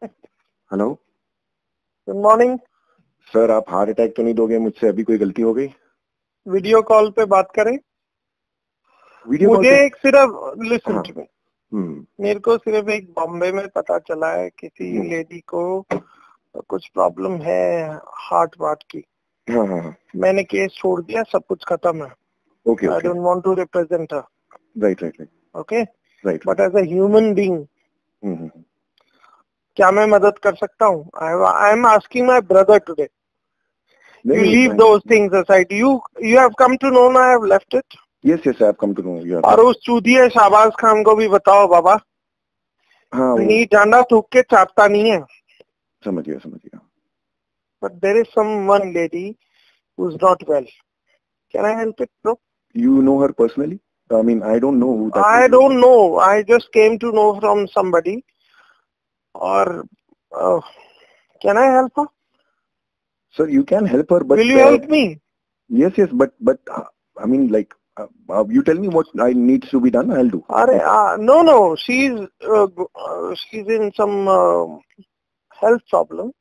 Hello. Good morning. Sir आप heart attack तो नहीं दोगे मुझसे? अभी कोई गलती हो गई? वीडियो कॉल पे बात करें? वीडियो कॉल मुझे पे? एक सिर्फ लिसन हाँ। To me. हम्म। मेरे को सिर्फ एक बॉम्बे में पता चला है किसी लेडी को कुछ प्रॉब्लम है हार्ट वार्ट की। हाँ हाँ हाँ। मैंने केस छोड़ दिया, सब कुछ खत्म है। Okay I okay. Don't want to represent her. Right right right. Okay, right. But as a human being hmm. क्या मैं मदद कर सकता हूँ? I am asking my brother today. नहीं You नहीं leave those things aside. You have come to know now I have left it. Yes yes I have come to know you are और right. उस चूतिए शाहबाज खान को भी बताओ बाबा, हाँ वो नी डांडा थूक के चाटता नहीं है। समझ गया समझ गया। But there is some one lady who's not well. Can I help it, bro? You know her personally? I mean I don't know who that I lady is. don't know. I just came to know from somebody. Or can I help her? Sir you can help her but Will you help me? yes but I mean like you tell me what I needs to be done, I'll do. No. She's in some health problem.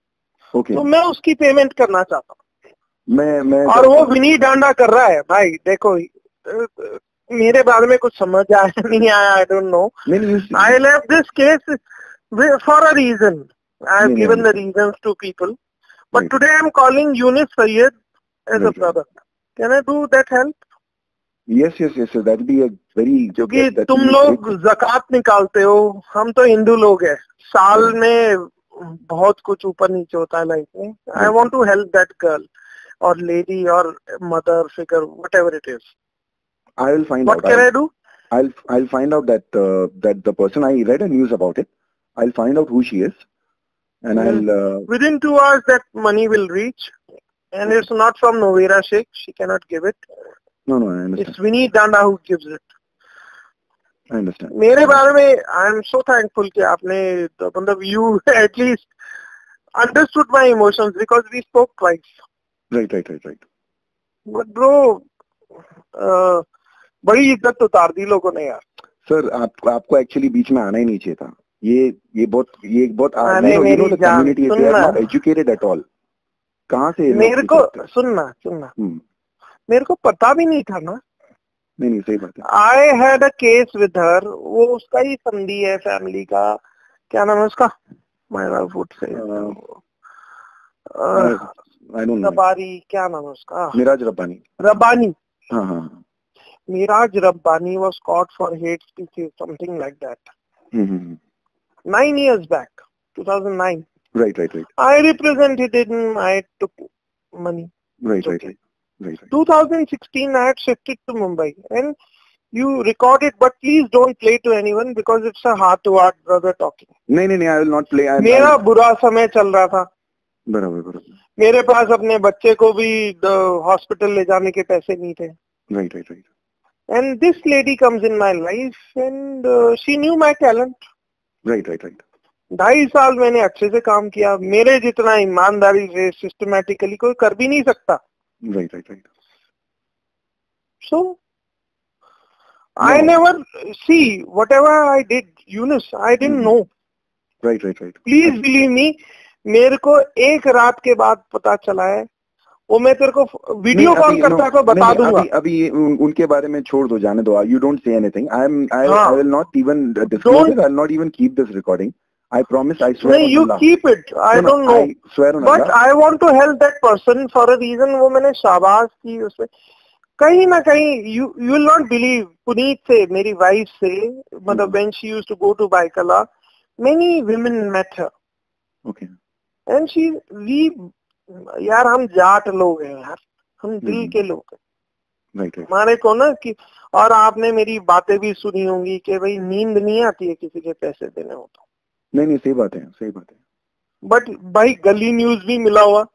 Okay. तो मैं उसकी payment करना चाहता हूँ। मैं और वो विनी डांडा कर रहा है। भाई देखो, मेरे बारे में कुछ समझ आया नहीं आया, I don't know. I left this case for a reason. I have given the reasons to people, but today I am calling Younis Syed as a brother. Can I do that help? Yes that be a very, क्योंकि तुम लोग ज़कात निकालते हो, हम तो हिंदू लोग हैं। साल में बहुत कुछ ऊपर नीचे होता है लाइफ में. I want to help that girl or lady or mother figure, whatever it is. I will find What out. What can I do? I'll find out that that the person, I read a news about it. I'll find out who she is, and I'll. Within 2 hours that money will reach, and it's not from Novera Sheikh. She cannot give it. No, I understand. It's Vinny Danda who gives it. I understand. मेरे बारे में I am so thankful कि आपने मतलब you at least understood my emotions because we spoke twice. Right. But bro, बड़ी इज्जत उतार दी लोगों ने यार. सर आपको एक्चुअली बीच में आना ही नहीं चाहिए था. ये बहुत community they are not educated at all. कहाँ से मेरे को सुनना मेरे को पता भी नहीं था ना. नहीं सही बात है. I had a case with her. वो उसका ही संधि है फैमिली का. क्या नाम है उसका? माय फुट से आई डोंट नो. रब्बानी. क्या नाम है उसका? मिराज रब्बानी. हाँ. Miraj Rabbani was caught for hate speeches, something like that. 9 years back, 2009. Right. I represented him. I took money. Right. 2016, I had shifted to Mumbai, and you record it, but please don't play to anyone because it's a heart-to-heart brother talking. नहीं, I will not play. मेरा बुरा समय चल रहा था. बराबर. मेरे पास अपने बच्चे को भी हॉस्पिटल ले जाने के पैसे नहीं थे. Right. And this lady comes in my life and she knew my talent. Right. 2.5 साल मैंने अच्छे से काम किया. मेरे जितना ईमानदारी से सिस्टमैटिकली कोई कर भी नहीं सकता. Right. So I never see whatever I did, Yunus, I didn't know. Right. Please believe me. मेरे को एक रात के बाद पता चला है. वो मैं तेरे को वीडियो कॉल करता तो बता दूंगा. अभी उनके बारे में छोड़ दो, जाने दो. You don't say anything. I will not even disclose it. I'll not even keep this recording. I promise. I swear. नहीं, you keep it. I don't know. I swear on But I want to help that person for a reason. वो मैंने शाबाश की उसमें. कहीं ना कहीं you will not believe. Puneet से, मेरी वाइफ से, मतलब when she used to go to Baikala, many women met her. Okay. And यार हम जाट लोग हैं यार. हम दिल के लोग हैं. Right. हमारे को ना कि, और आपने मेरी बातें भी सुनी होंगी कि भाई नींद नहीं आती है किसी के पैसे देने हो तो. नहीं सही बात है. बट भाई गली न्यूज भी मिला हुआ.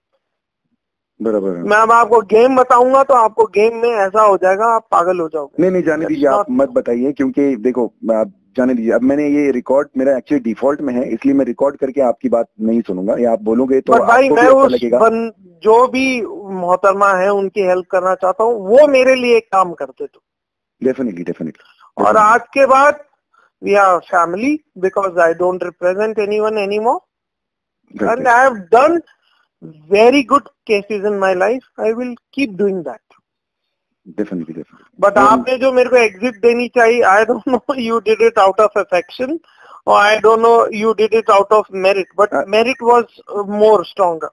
बराबर. मैं अब आपको गेम बताऊंगा तो आपको गेम में ऐसा हो जाएगा, आप पागल हो जाओगे. नहीं जाने दीजिए. आप मत बताइए क्योंकि देखो आप जाने दीजिए. अब मैंने ये रिकॉर्ड मेरा एक्चुअली डिफॉल्ट में है, इसलिए मैं रिकॉर्ड करके आपकी बात नहीं सुनूंगा. या आप बोलोगे तो भाई मैं उस जो भी मोहतरमा है उनकी हेल्प करना चाहता हूँ. वो मेरे लिए काम करते तो डेफिनेटली. और आज के बाद we are family because I don't represent anyone anymore. and I have done very good cases in my life. I will keep doing that. Definitely. But आपने जो मेरे को exit देनी चाहिए, I don't know you did it out of affection or I don't know you did it out of merit, but merit was more stronger.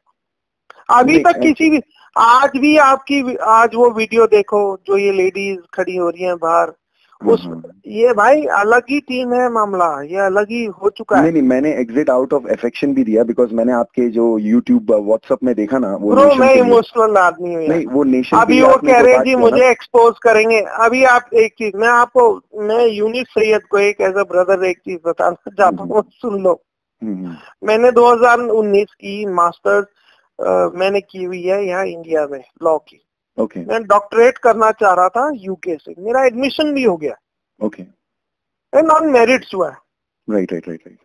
अभी तक किसी भी, आज भी आपकी, आज वो वीडियो देखो जो ये लेडीज खड़ी हो रही हैं बाहर, उस ये भाई अलग ही टीम है मामला, ये अलग ही हो चुका है। नहीं, मैंने एग्जिट आउट ऑफ अफेक्शन भी दिया, बिकॉज मैंने आपके जो यूट्यूब व्हाट्सएप में देखा ना, वो ब्रो मैं इमोशनल आदमी हूँ। नहीं, वो नेशन अभी वो कह रहे हैं जी मुझे एक्सपोज करेंगे। अभी आप एक चीज, मैं यूनिस सैयद को एक एज अ ब्रदर एक चीज बताना चाहता हूँ, सुन लो। मैंने 2019 की मास्टर्स मैंने की हुई है यहाँ इंडिया में लॉ की। मैं डॉक्टरेट करना चाह रहा था यूके से, मेरा एडमिशन भी हो गया। नॉन मेरिट्स हुआ है। राइट।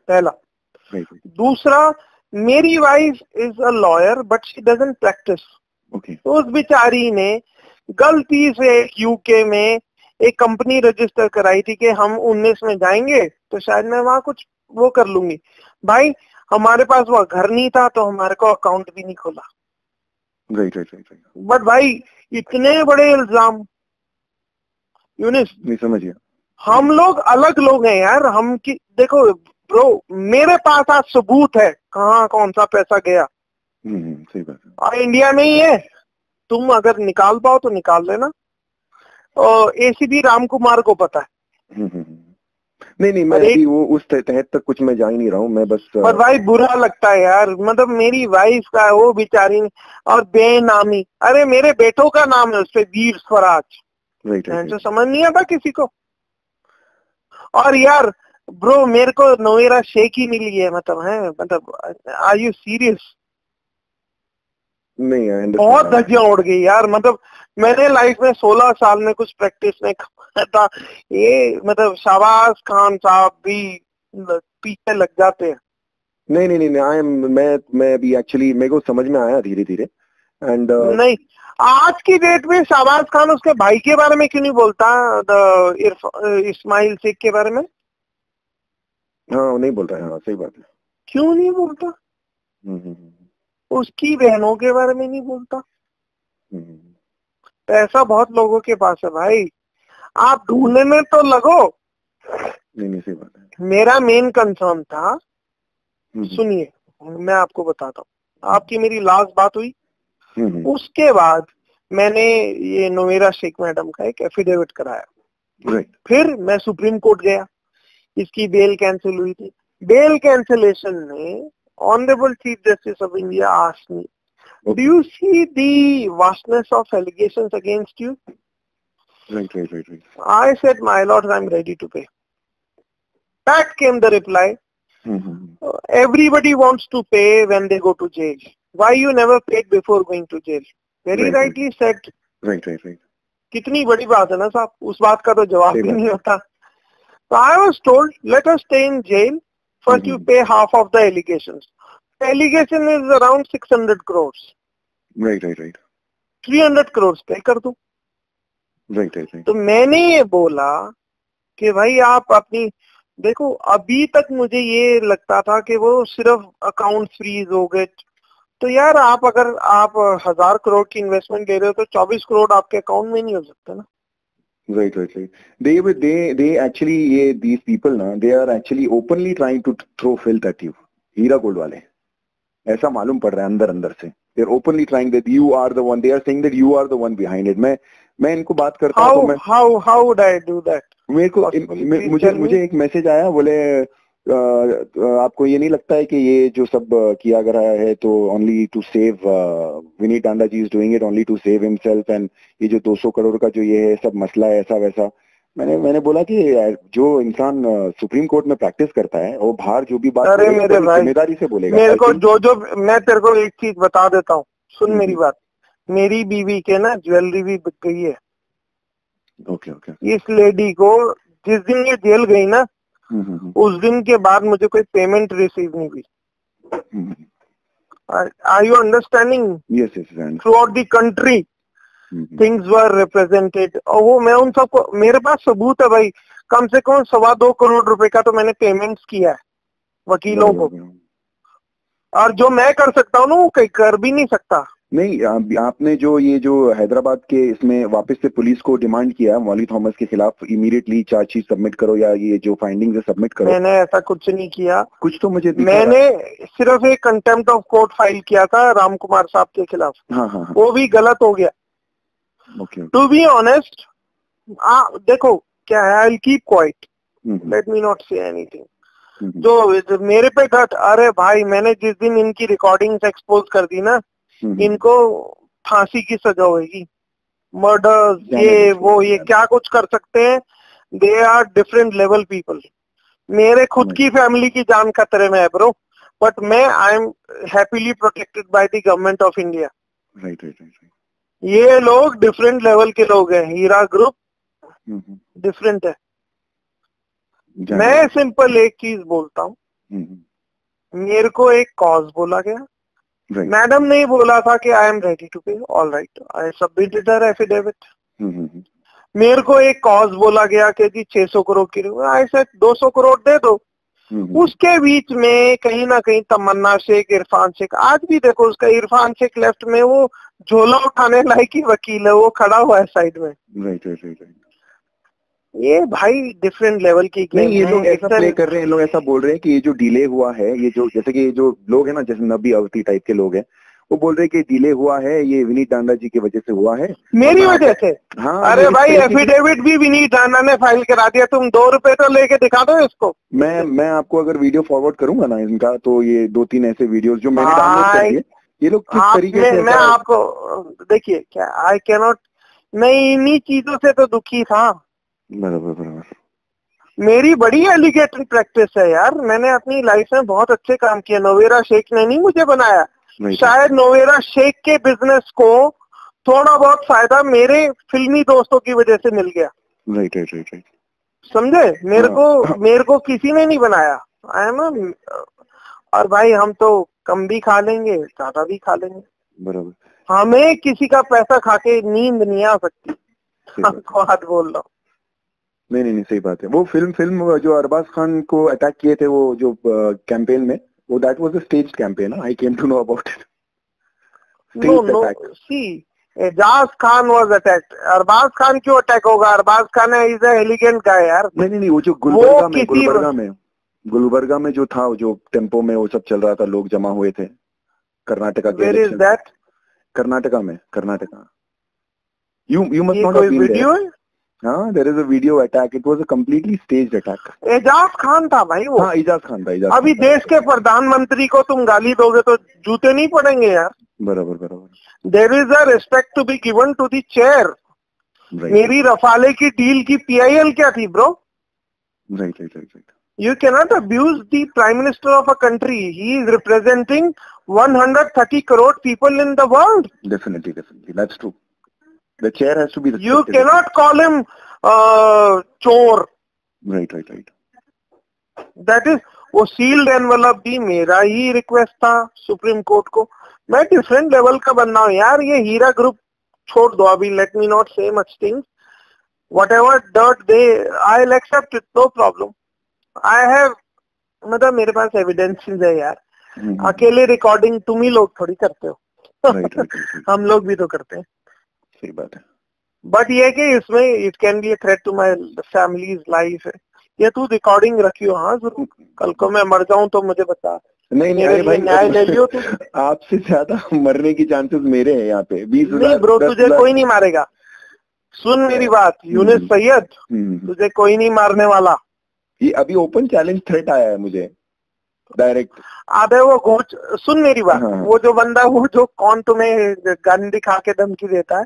पहला। दूसरा, मेरी wife is a lawyer but she doesn't practice. तो उस बेचारी ने गलती से यूके में एक कंपनी रजिस्टर कराई थी कि हम 19 में जाएंगे तो शायद मैं वहां कुछ वो कर लूंगी। भाई हमारे पास वो घर नहीं था तो हमारे को अकाउंट भी नहीं खोला। राइट। बट भाई इतने बड़े इल्जाम, यूनिस नहीं समझिए, हम लोग अलग लोग हैं यार। हम की देखो ब्रो, मेरे पास आज सबूत है कहाँ कौन सा पैसा गया। सही बात है। और इंडिया में ही है, तुम अगर निकाल पाओ तो निकाल लेना। और एसीपी राम कुमार को पता है। नहीं, मैं अभी वो उस तहत तक कुछ मैं जा ही नहीं रहा हूँ, मैं बस। पर भाई बुरा लगता है यार, मतलब मेरी वाइफ का वो बेचारी और बेनामी, अरे मेरे बेटों का नाम है उस पे, वीर स्वराज। जो समझ नहीं आता किसी को। और यार ब्रो मेरे को नोएरा शेख ही मिली है, मतलब आर यू सीरियस? नहीं, बहुत धज्जियां उड़ गई यार। मतलब मैंने लाइफ में 16 साल में कुछ प्रैक्टिस नहीं किया था, ये मतलब शाहबाज खान साहब भी पीछे लग जाते हैं। नहीं, मैं अभी एक्चुअली मेरे को समझ में आया धीरे एंड नहीं, आज की डेट में शाहबाज खान उसके भाई के बारे में क्यों नहीं बोलता, इस्माइल शेख के बारे में? हाँ, नहीं बोल रहा है। हाँ, सही बात है। क्यों नहीं बोलता? उसकी बहनों के बारे में नहीं बोलता। पैसा बहुत लोगों के पास है भाई, आप ढूंढने में तो लगो। नहीं, सही बात है। मेरा मेन कंसर्न था, सुनिए मैं आपको बताता हूँ। आपकी मेरी लास्ट बात हुई, उसके बाद मैंने ये नोएरा शेख मैडम का एक एफिडेविट कराया। फिर मैं सुप्रीम कोर्ट गया, इसकी बेल कैंसिल हुई थी। बेल कैंसिलेशन में honourable chief justice of India asked me, do you see the vastness of allegations against you? Right. I said, my lord, I'm ready to pay. Back came the reply, everybody wants to pay when they go to jail. Why you never paid before going to jail? Very rightly said. Right. कितनी बड़ी बात है ना साहब, उस बात का तो जवाब भी नहीं होता। So I was told, let us stay in jail. First you pay half of the allegations. The allegation is around 600 crores. Right. 300 crores पे कर दो। Right. तो मैंने ये बोला कि भाई आप अपनी देखो, अभी तक मुझे ये लगता था कि वो सिर्फ अकाउंट फ्रीज हो गए। तो यार आप अगर आप 1000 करोड़ की इन्वेस्टमेंट ले रहे हो तो 24 करोड़ आपके अकाउंट में नहीं हो सकते ना। Right. They actually, these people ना, they are actually openly trying to throw filth at you. Heera gold वाले, ऐसा मालूम पड़ रहा है अंदर से। They are openly trying that you are the one. They are saying that you are the one behind it. मैं इनको बात करता हूँ तो मैं how would I do that? मेरे को मुझे एक मैसेज आया, बोले आपको ये नहीं लगता है कि ये जो सब किया गया है तो only to save Vineet Tanda ji is doing it only to save himself, and ये जो 200 करोड़ का जो ये है सब मसला है ऐसा वैसा। मैंने बोला कि जो इंसान सुप्रीम कोर्ट में प्रैक्टिस करता है वो बाहर जो भी बात जिम्मेदारी से बोलेगा। मेरे को जो मैं तेरे को एक चीज बता देता हूँ, सुन मेरी बात। मेरी बीवी के ना ज्वेलरी भी बिक गई है। ओके। इस लेडी को जिस दिन ये जेल गई ना, उस दिन के बाद मुझे कोई पेमेंट रिसीव नहीं हुई। Are you understanding? Yes. Throughout the country things were represented. और वो मैं उन सबको, मेरे पास सबूत है भाई, कम से कम 2.25 करोड़ रुपए का तो मैंने पेमेंट्स किया है वकीलों को। और जो मैं कर सकता हूँ ना वो कहीं कर भी नहीं सकता। नहीं, आपने जो ये जो हैदराबाद के इसमें वापस से पुलिस को डिमांड किया मौली थॉमस के खिलाफ इमीडिएटली चार्जशीट सबमिट करो या ये जो फाइंडिंग्स है सबमिट करो। मैंने ऐसा कुछ नहीं किया। कुछ तो मुझे दिखा मैंने सिर्फ एक कंटेम्प्ट ऑफ कोर्ट फाइल किया था राम कुमार साहब के खिलाफ। हाँ। वो भी गलत हो गया। टू बी ऑनेस्ट, देखो क्या है, आई will keep quiet, late me not say anything. जो मेरे पे अरे भाई मैंने जिस दिन इनकी रिकॉर्डिंग्स एक्सपोज कर दी ना, इनको फांसी की सजा होगी, मर्डर्स, ये वो, ये क्या कुछ कर सकते हैं। There are different level people. मेरे खुद की फैमिली की जान खतरे में है ब्रो, बट मैं I am happily protected by the government of India. Right. ये लोग डिफरेंट लेवल के लोग हैं, हीरा ग्रुप डिफरेंट है। मैं सिंपल एक चीज बोलता हूँ, मेरे को एक कॉज बोला गया, मैडम ने बोला था कि आई एम रेडी टू पे, all right, I submitted her affidavit. मेरे को एक कॉज बोला गया कि जी 600 करोड़ की, आई सेड 200 करोड़ दे दो। उसके बीच में कहीं ना कहीं तमन्ना शेख, इरफान शेख, आज भी देखो उसका इरफान शेख लेफ्ट में, वो झोला उठाने लायक ही वकील है, वो खड़ा हुआ है साइड में। राइट। ये भाई डिफरेंट लेवल की गेम नहीं, ये लोग ऐसा प्ले कर रहे हैं, लोग ऐसा बोल रहे हैं कि ये जो डिले हुआ है, ये जो जैसे कि जो लोग हैं ना, जैसे नबी अवती टाइप के लोग हैं, वो बोल रहे हैं कि डिले हुआ है ये विनीत टांडा जी की वजह से हुआ है, मेरी वजह से। हाँ, अरे भाई एफिडेविट भी विनीत टांडा ने फाइल करा दिया, तुम 2 रुपए तो लेके दिखा दो इसको। मैं आपको अगर वीडियो फॉरवर्ड करूंगा ना इनका, तो ये 2-3 ऐसे वीडियोस जो मैंने डाउनलोड कर दिए, ये लोग किस तरीके से, मैं आपको देखिए क्या, आई कैन नॉट, मैं इन्हीं चीजों से तो दुखी था। बराबर। मेरी बड़ी एलिगेटरी प्रैक्टिस है यार, मैंने अपनी लाइफ में बहुत अच्छे काम किए। नोवेरा शेख ने नहीं मुझे बनाया, शायद नोवेरा शेख के बिजनेस को थोड़ा बहुत फायदा मेरे फिल्मी दोस्तों की वजह से मिल गया। राइट। समझे, मेरे को किसी ने नहीं बनाया। आई एम, और भाई हम तो कम भी खा लेंगे, ज्यादा भी खा लेंगे, बराबर। हमें किसी का पैसा खा के नींद नहीं आ सकती। आपको हाथ बोल रहा हूँ। नहीं, सही बात है। वो फिल्म जो अरबाज खान को अटैक किए थे, वो जो कैंपेन में, वो that was a staged campaign. I came to know about it. No, see, Ejaz Khan was attacked. Arbaaz Khan क्यों अटैक होगा? Arbaaz Khan is a elegant guy यार। नहीं, वो जो गुलबर्गा में जो था, जो टेम्पो में वो सब चल रहा था, लोग जमा हुए थे कर्नाटका के इलेक्शन में। Karnataka you must not have been there. हाँ, there is a video attack. It was a completely staged attack. Ejaz Khan था भाई वो। हाँ, एजाज खान था। अभी देश के प्रधानमंत्री को तुम गाली दोगे तो जूते नहीं पड़ेंगे यार। बराबर। There is a respect to be given to the chair. मेरी रफाले की डील की PIL क्या थी bro? Right. You cannot abuse the prime minister of a country. He is representing 130 crore people in the world. Definitely. That's true. The chair has to be respected. You cannot call him चोर. Right. That is, वो sealed envelope भी मेरा ही request था supreme court को। मैं different level का बंदा हूँ यार। ये हीरा ग्रुप छोड़ दो अभी, let me not say much things, whatever dirt they, I will accept it, no problem. I have, मतलब मेरे पास एविडेंसेस है यार। अकेले रिकॉर्डिंग तुम ही लोग थोड़ी करते हो। Right. हम लोग भी तो करते हैं। सही बात है। बट ये कि इसमें it can be a threat to my family's life है। ये तू रिकॉर्डिंग रखियो, हाँ जरूर, कल को मैं मर जाऊं तो मुझे बता। नहीं अरे भाई, न्याय ले लियो तू। आपसे ज्यादा मरने की चांसेस मेरे हैं यहाँ पे। 20,000 नहीं ब्रो, तुझे कोई नहीं मारेगा। सुन मेरी बात, यूनिस सैयद, तुझे कोई नहीं मारने वाला। ये अभी ओपन चैलेंज थ्रेट आया है मुझे डायरेक्ट। अबे वो घोच, सुन मेरी बात, वो जो बंदा, वो जो कौन तुम्हें गन दिखा के धमकी देता है,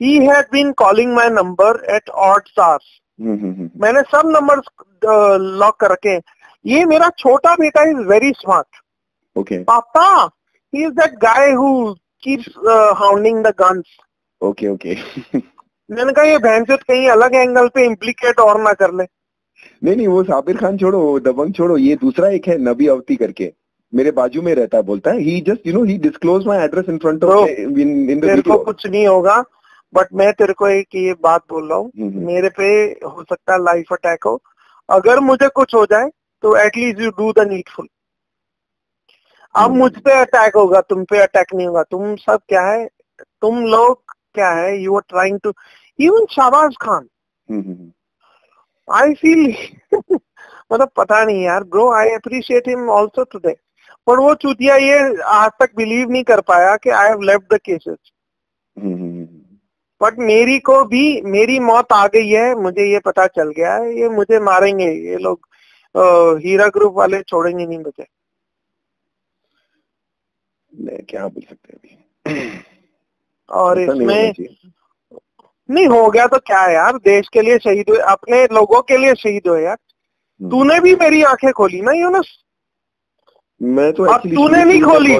he had been calling my number at odd hours. मैंने सब नंबर्स लॉक कर रखे हैं। ये मेरा छोटा बेटा इज वेरी स्मार्ट। ओके पापा, he is that guy who keeps hounding the guns. Okay मैंने कहा ये भैंसचोद कहीं अलग एंगल पे इम्प्लीकेट और ना कर ले। नहीं, वो साबिर खान छोड़ो, वो दबंग छोड़ो, ये दूसरा एक है नबी अवती करके, मेरे बाजू में रहता है, बोलता है he just he disclosed my address in front of in the तेरे video. को कुछ नहीं होगा, बट मैं तेरे को एक ये बात बोल रहा हूँ, मेरे पे हो सकता है लाइफ अटैक हो। अगर मुझे कुछ हो जाए तो at least you do the needful. अब मुझ पे अटैक होगा, तुम पे अटैक नहीं होगा। तुम सब क्या है, तुम लोग क्या है, you are trying to, even Shahbaz Khan, I feel मतलब पता नहीं यार bro, I appreciate him also today, पर वो चूतिया ये आज तक बिलीव नहीं कर पाया कि I have left the cases. But मेरी को भी मेरी मौत आ गई है, मुझे ये पता चल गया है, ये मुझे मारेंगे ये लोग, हीरा ग्रुप वाले छोड़ेंगे नहीं मुझे। क्या बोल सकते हैं अभी। और इसमें नहीं हो गया तो क्या है यार, देश के लिए शहीद हुए, अपने लोगों के लिए शहीद हुए यार। तूने भी मेरी आंखें खोली ना यूनुस, मैं तो अब तूने नहीं खोली।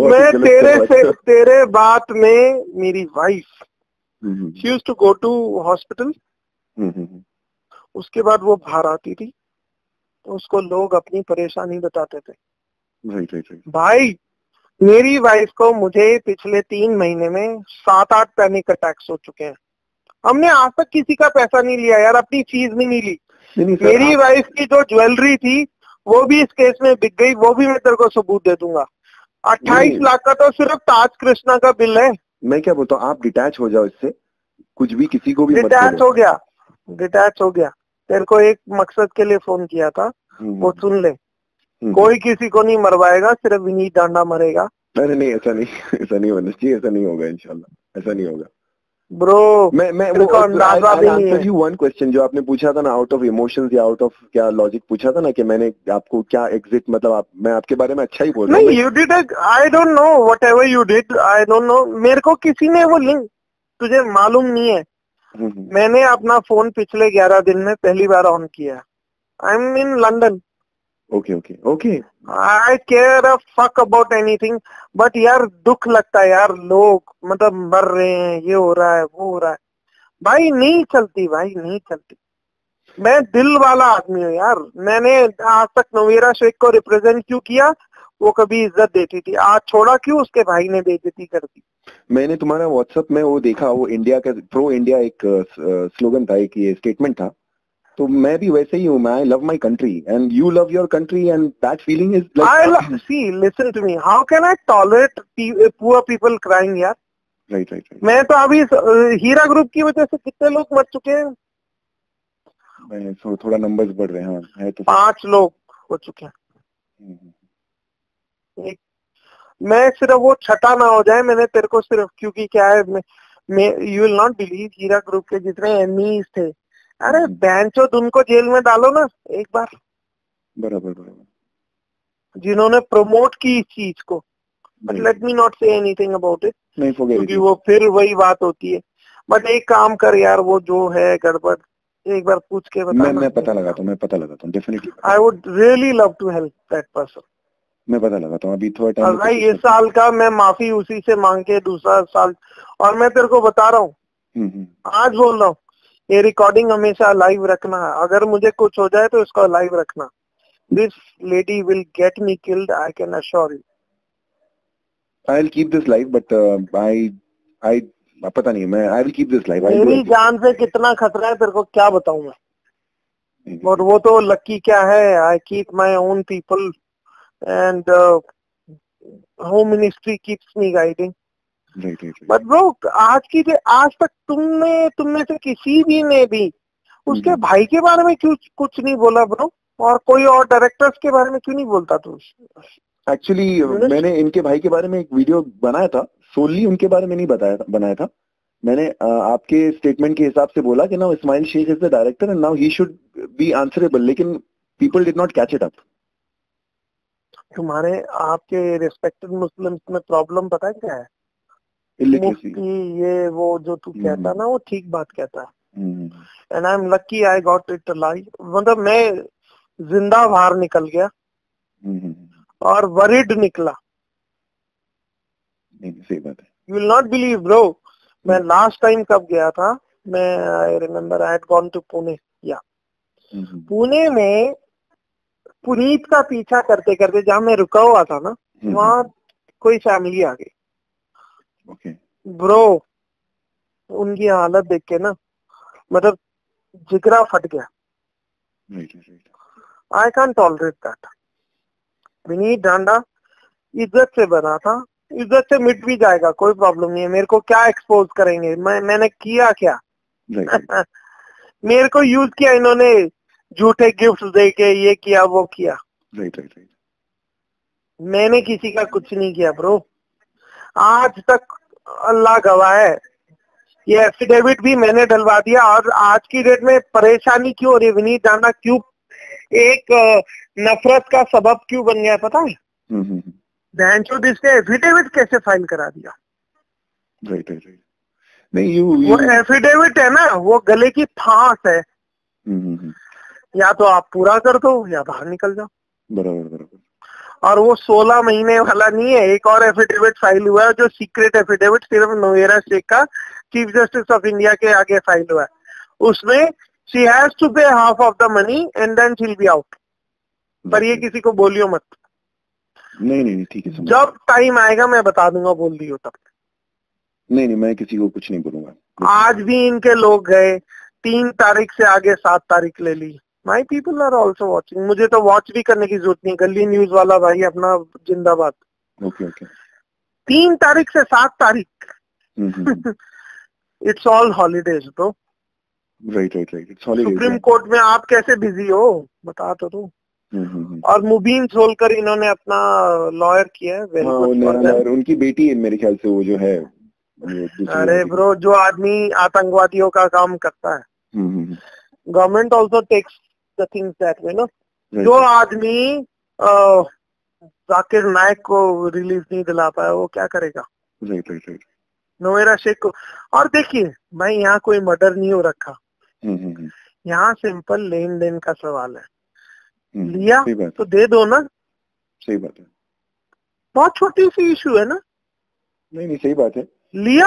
मैं तेरे बात में मेरी wife, she used to go to hospital, उसके बाद वो बाहर आती थी तो उसको लोग अपनी परेशानी बताते थे। भाई मेरी वाइफ को मुझे पिछले 3 महीने में 7-8 पैनिक अटैक्स हो चुके हैं। हमने आज तक किसी का पैसा नहीं लिया यार, अपनी चीज भी नहीं ली। मेरी वाइफ की जो ज्वेलरी थी वो भी इस केस में बिक गई, वो भी मैं तेरे को सबूत दे दूंगा। 28 लाख का तो सिर्फ ताज कृष्णा का बिल है। मैं क्या बोलता हूँ, आप डिटैच हो जाओ इससे, कुछ भी किसी को भी डिटैच हो गया। तेरे को एक मकसद के लिए फोन किया था, वो सुन ले। कोई किसी को नहीं मरवाएगा, सिर्फ विनीत डांडा मरेगा। अरे नहीं, ऐसा नहीं होना चाहिए, ऐसा नहीं होगा इंशाल्लाह, ऐसा नहीं होगा ब्रो। मैं वो आंसर यू वन क्वेश्चन जो आपने पूछा था ना, आउट ऑफ इमोशंस या आउट ऑफ क्या लॉजिक पूछा था ना, कि मैंने आपको क्या एग्जिट, मतलब मैं आपके बारे में अच्छा ही बोल रहा हूँ। नहीं, you did, I don't no, whatever you did, I don't no. मेरे को किसी ने वो लिंक, तुझे मालूम नहीं है, मैंने अपना फोन पिछले 11 दिन में पहली बार ऑन किया। I am in London. Okay I care a fuck about anything, but यार दुख लगता है यार, लोग मतलब मर रहे हैं, ये हो रहा है, वो हो रहा है। भाई नहीं चलती, भाई नहीं चलती। मैं दिल वाला आदमी हूँ यार। मैंने आज तक नवीरा शेख को रिप्रेजेंट क्यों किया, वो कभी इज्जत देती थी, आज छोड़ा क्यों, उसके भाई ने बेइज्जती कर दी। मैंने तुम्हारा व्हाट्सएप में वो देखा, वो इंडिया का प्रो इंडिया एक स्लोगन था, एक ये स्टेटमेंट था, तो मैं भी वैसे ही हूँ। I love my country and you love your country and that feeling is like, see listen to me, how can I tolerate poor people crying यार। राइट। मैं तो अभी हीरा ग्रुप की वजह से कितने लोग मर चुके हैं। थोड़ा नंबर्स बढ़ रहे हैं, है तो 5 लोग हो चुके हैं। मैं सिर्फ वो छठा ना हो जाए, मैंने तेरे को सिर्फ, क्योंकि क्या है, मैं you will not believe, Heera group के जितने एमईज थे, अरे बैंचोद उनको जेल में डालो ना एक बार। बराबर जिन्होंने प्रमोट की इस चीज को, but let me not say anything about it, क्योंकि वो फिर वही बात होती है। बट एक काम कर यार, वो जो है गड़बड़, एक बार पूछ के बता। मैं पता लगाता हूँ definitely. I would really love to help that person. मैं पता लगाता हूँ, अभी थोड़ा टाइम भाई इस साल का मैं माफी उसी से मांग के दूसरा साल, और मैं तेरे को बता रहा हूँ, आज बोल रहा हूँ, ये रिकॉर्डिंग हमेशा लाइव रखना। अगर मुझे कुछ हो जाए तो इसको लाइव रखना। This lady will get me killed, I can assure you. I will keep this live, but I पता नहीं, मैं आई विल कीप दिस लाइव। मेरी जान से कितना खतरा है तेरे को क्या बताऊं मैं। और वो तो लकी क्या है, I keep my own people and home ministry keeps me guiding. But bro आज तक तुमने से किसी भी ने भी उसके भाई के बारे में क्यों कुछ नहीं बोला ब्रो, और कोई और डायरेक्टर्स के बारे में क्यों नहीं बोलता तू? एक्चुअली मैंने इनके भाई के बारे में एक वीडियो बनाया था, सोली उनके बारे में नहीं बनाया था। मैंने आपके स्टेटमेंट के हिसाब से बोला कि now Ismail Shaikh is the director and now he should be answerable, लेकिन people did not catch it up. तुम्हारे आपके रिस्पेक्टेड मुस्लिम्स में प्रॉब्लम पता है क्या है? मुफ्ती, ये वो जो तू कहता ना, वो ठीक बात कहता है। And I am lucky I got it live, मतलब मैं जिंदा बाहर निकल गया और वरिड निकला। सही बात है। You will not believe bro, मैं लास्ट टाइम कब गया था, मैं I remember I had gone to Pune, या पुणे में पुनीत का पीछा करते करते जहाँ मैं रुका हुआ था ना, वहाँ कोई फैमिली आ गई। ब्रो उनकी हालत देख के ना, मतलब जिगरा फट गया। I can tolerate that. Vineet Danda इज्जत से बना था, इज्जत से मिट भी जाएगा, कोई प्रॉब्लम नहीं है। मेरे को क्या एक्सपोज करेंगे, मैंने किया क्या? मेरे को यूज किया इन्होंने, झूठे गिफ्ट दे के, ये किया वो किया। राइट। मैंने किसी का कुछ नहीं किया ब्रो, आज तक अल्लाह गवाह है। ये एफिडेविट भी मैंने डलवा दिया, और आज की डेट में परेशानी क्यों हो रही है विनीत डांडा, क्यों एक नफरत का सबब क्यों बन गया है पता है? बहनचोद इसने एफिडेविट कैसे फाइल करा दिया? राइट। नहीं वो एफिडेविट है ना, वो गले की फांस है। या तो आप पूरा कर दो या बाहर निकल जाओ। बराबर। और वो 16 महीने वाला नहीं है, एक और एफिडेविट फाइल हुआ है जो सीक्रेट एफिडेविट सिर्फ नोएरा शेख का चीफ जस्टिस ऑफ इंडिया के आगे फाइल हुआ है। उसमें she has to pay half of the money and then she will be out. पर ये किसी को बोलियो मत। नहीं ठीक है, जब टाइम आएगा मैं बता दूंगा, बोल दियो तब। नहीं मैं किसी को कुछ नहीं बोलूंगा। आज भी इनके लोग गए, 3 तारीख से आगे 7 तारीख ले ली। My people are also watching. मुझे तो वॉच भी करने की जरूरत नहीं, गली न्यूज वाला भाई अपना जिंदाबाद। ओके 3 तारीख से 7 तारीख it's all holidays bro. Right it's holidays. Supreme court में आप कैसे बिजी हो बता तो तू। और मुबीन सोलकर इन्होंने अपना लॉयर किया है। और उनकी बेटी है मेरे ख्याल से, वो जो है। अरे ब्रो, जो आदमी आतंकवादियों का काम करता है, government also takes the things that they know. जो आदमी जाकिर नायक को रिलीज नहीं दिला पाया, वो क्या करेगा? राइट। नोएरा शेख को। और देखिए भाई, यहाँ कोई मर्डर नहीं हो रखा, यहाँ सिंपल लेन देन का सवाल है। लिया तो दे दो ना। सही बात है, बहुत छोटी सी इशू है ना। नहीं सही बात है। लिया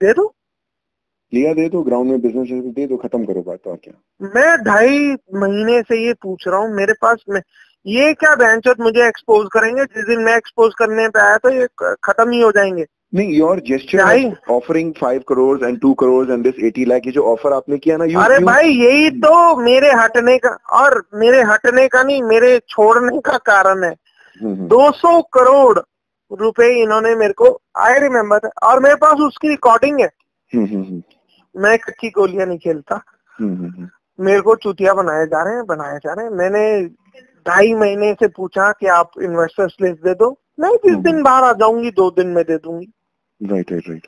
दे दो, ग्राउंड में बिजनेस दे दो, खत्म करो बात। और क्या, मैं 2.5 महीने से ये पूछ रहा हूँ। मेरे पास में ये क्या बहनचोद मुझे एक्सपोज करेंगे? जिस दिन मैं एक्सपोज करने पे आया तो ये खत्म ही हो जाएंगे। नहीं, your gesture offering 5 crore and 2 crore and this 80 lakh, ये जो ऑफर आपने किया ना, अरे भाई यही तो मेरे हटने का, और मेरे हटने का नहीं, मेरे छोड़ने का कारण है। 200 करोड़ रुपए इन्होंने मेरे को, आई रिमेम्बर, और मेरे पास उसकी रिकॉर्डिंग है। मैं कच्ची गोलियां नहीं खेलता। मेरे को चुतिया बनाए जा रहे हैं। मैंने 2.5 महीने से पूछा कि आप इन्वेस्टर्स लिस्ट दे दो, मैं जिस दिन बाहर आ जाऊंगी 2 दिन में दे दूंगी। राइट।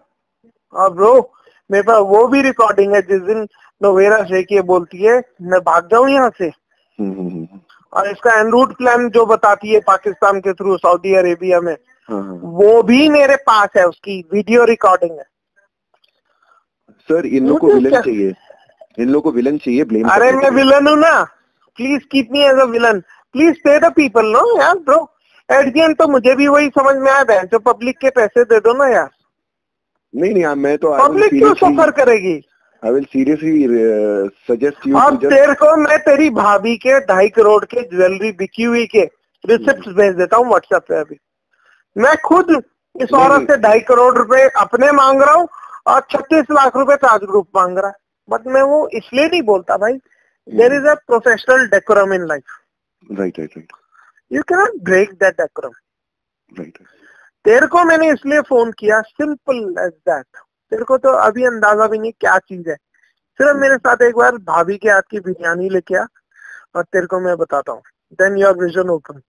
और ब्रो मेरे पास वो भी रिकॉर्डिंग है, जिस दिन नोवेरा शेख ये बोलती है मैं भाग जाऊं यहाँ से, और इसका एनरूट प्लान जो बताती है पाकिस्तान के थ्रू सऊदी अरेबिया में, वो भी मेरे पास है, उसकी वीडियो रिकॉर्डिंग है। सर इन लोगों को विलन चाहिए, ब्लेम। अरे मैं विलन हूँ ना, please keep me as a villain, please pay the people no यार ब्रो। एट द एंड तो मुझे भी वही समझ में आया है, जो पब्लिक के पैसे दे दो ना यार। नहीं मैं तो पब्लिक क्यों सफर करेगी? I will seriously suggest you। अब तेरे को मैं तेरी भाभी के 2.5 करोड़ के ज्वेलरी बिकी हुई के रिसिप्ट भेज देता हूँ व्हाट्सएप पे। अभी मैं खुद इस औरत से 2.5 करोड़ रुपए अपने मांग रहा हूँ और 36 लाख रुपए ताज ग्रुप मांग रहा है। बट मैं वो इसलिए नहीं बोलता भाई, there is a professional decorum in life. Right. You can not break that decorum. Right. तेरे को मैंने इसलिए फोन किया, सिंपल एज दैट। तेरे को तो अभी अंदाजा भी नहीं क्या चीज है। सिर्फ मेरे साथ एक बार भाभी के हाथ की बिरयानी लेके आ और तेरे को मैं बताता हूँ, then your vision open.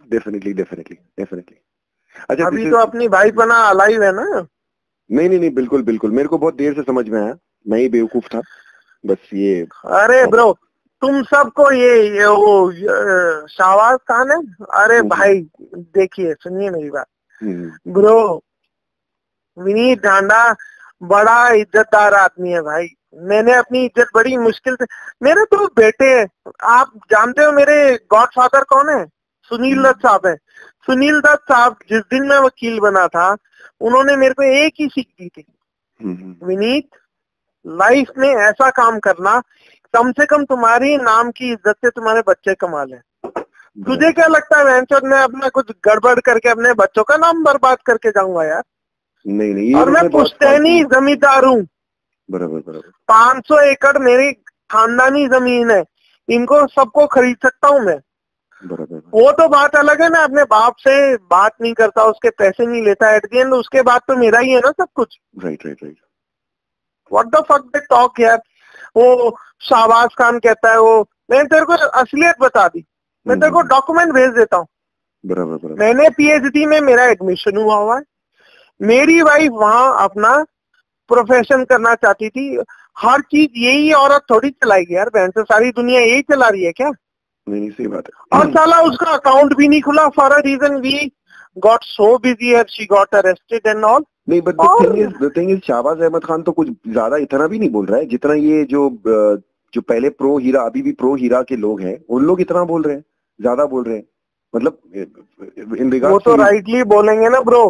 Definitely. अच्छा, अभी तो अपनी भाईपना अलाइव है ना। नहीं बिल्कुल मेरे को बहुत देर से समझ में आया, मैं ही बेवकूफ था बस ये। अरे ब्रो तुम सबको ये वो शाहबाज खान है। अरे भाई देखिए सुनिए मेरी बात ब्रो, विनीत डांडा बड़ा इज्जतदार आदमी है भाई। मैंने अपनी इज्जत बड़ी मुश्किल से, मेरे तो बेटे, आप जानते हो मेरे गॉडफादर कौन है? सुनील दत्त साहब है। सुनील दत्त साहब जिस दिन मैं वकील बना था, उन्होंने मेरे को एक ही सीख दी थी, विनीत लाइफ में ऐसा काम करना, कम से कम तुम्हारी नाम की इज्जत से तुम्हारे बच्चे कमा लें। तुझे क्या लगता है मैं अपना कुछ गड़बड़ करके अपने बच्चों का नाम बर्बाद करके जाऊंगा यार? नहीं और मैं पुश्तैनी जमींदार हूँ। बराबर 500 एकड़ मेरी खानदानी जमीन है, इनको सबको खरीद सकता हूँ मैं। बराबर वो तो बात अलग है ना, अपने बाप से बात नहीं करता, उसके पैसे नहीं लेता, एट द एंड उसके बाद तो मेरा ही है ना सब कुछ। Right right right. What the fuck they talk यार। वो शाहबाज खान कहता है वो, मैंने तेरे को असलियत बता दी, मैं तेरे को डॉक्यूमेंट भेज देता हूँ। बराबर बराबर। मैंने पीएचडी में मेरा एडमिशन हुआ है, मेरी वाइफ वहां अपना प्रोफेशन करना चाहती थी। हर चीज यही औरत थोड़ी चलाएगी यार, बहन से सारी दुनिया यही चला रही है क्या? नहीं सही बात है। और साला उसका अकाउंट भी नहीं खुला for a reason we got so busy and she got arrested and all. नहीं but the thing is Shahbaz Ahmed Khan तो कुछ ज्यादा इतना भी नहीं बोल रहा है जितना ये जो पहले प्रो हीरा, अभी भी प्रो हीरा के लोग हैं, उन लोग इतना बोल रहे हैं, ज्यादा बोल रहे हैं। मतलब इन रिगार्ड वो तो राइटली बोलेंगे ना ब्रो,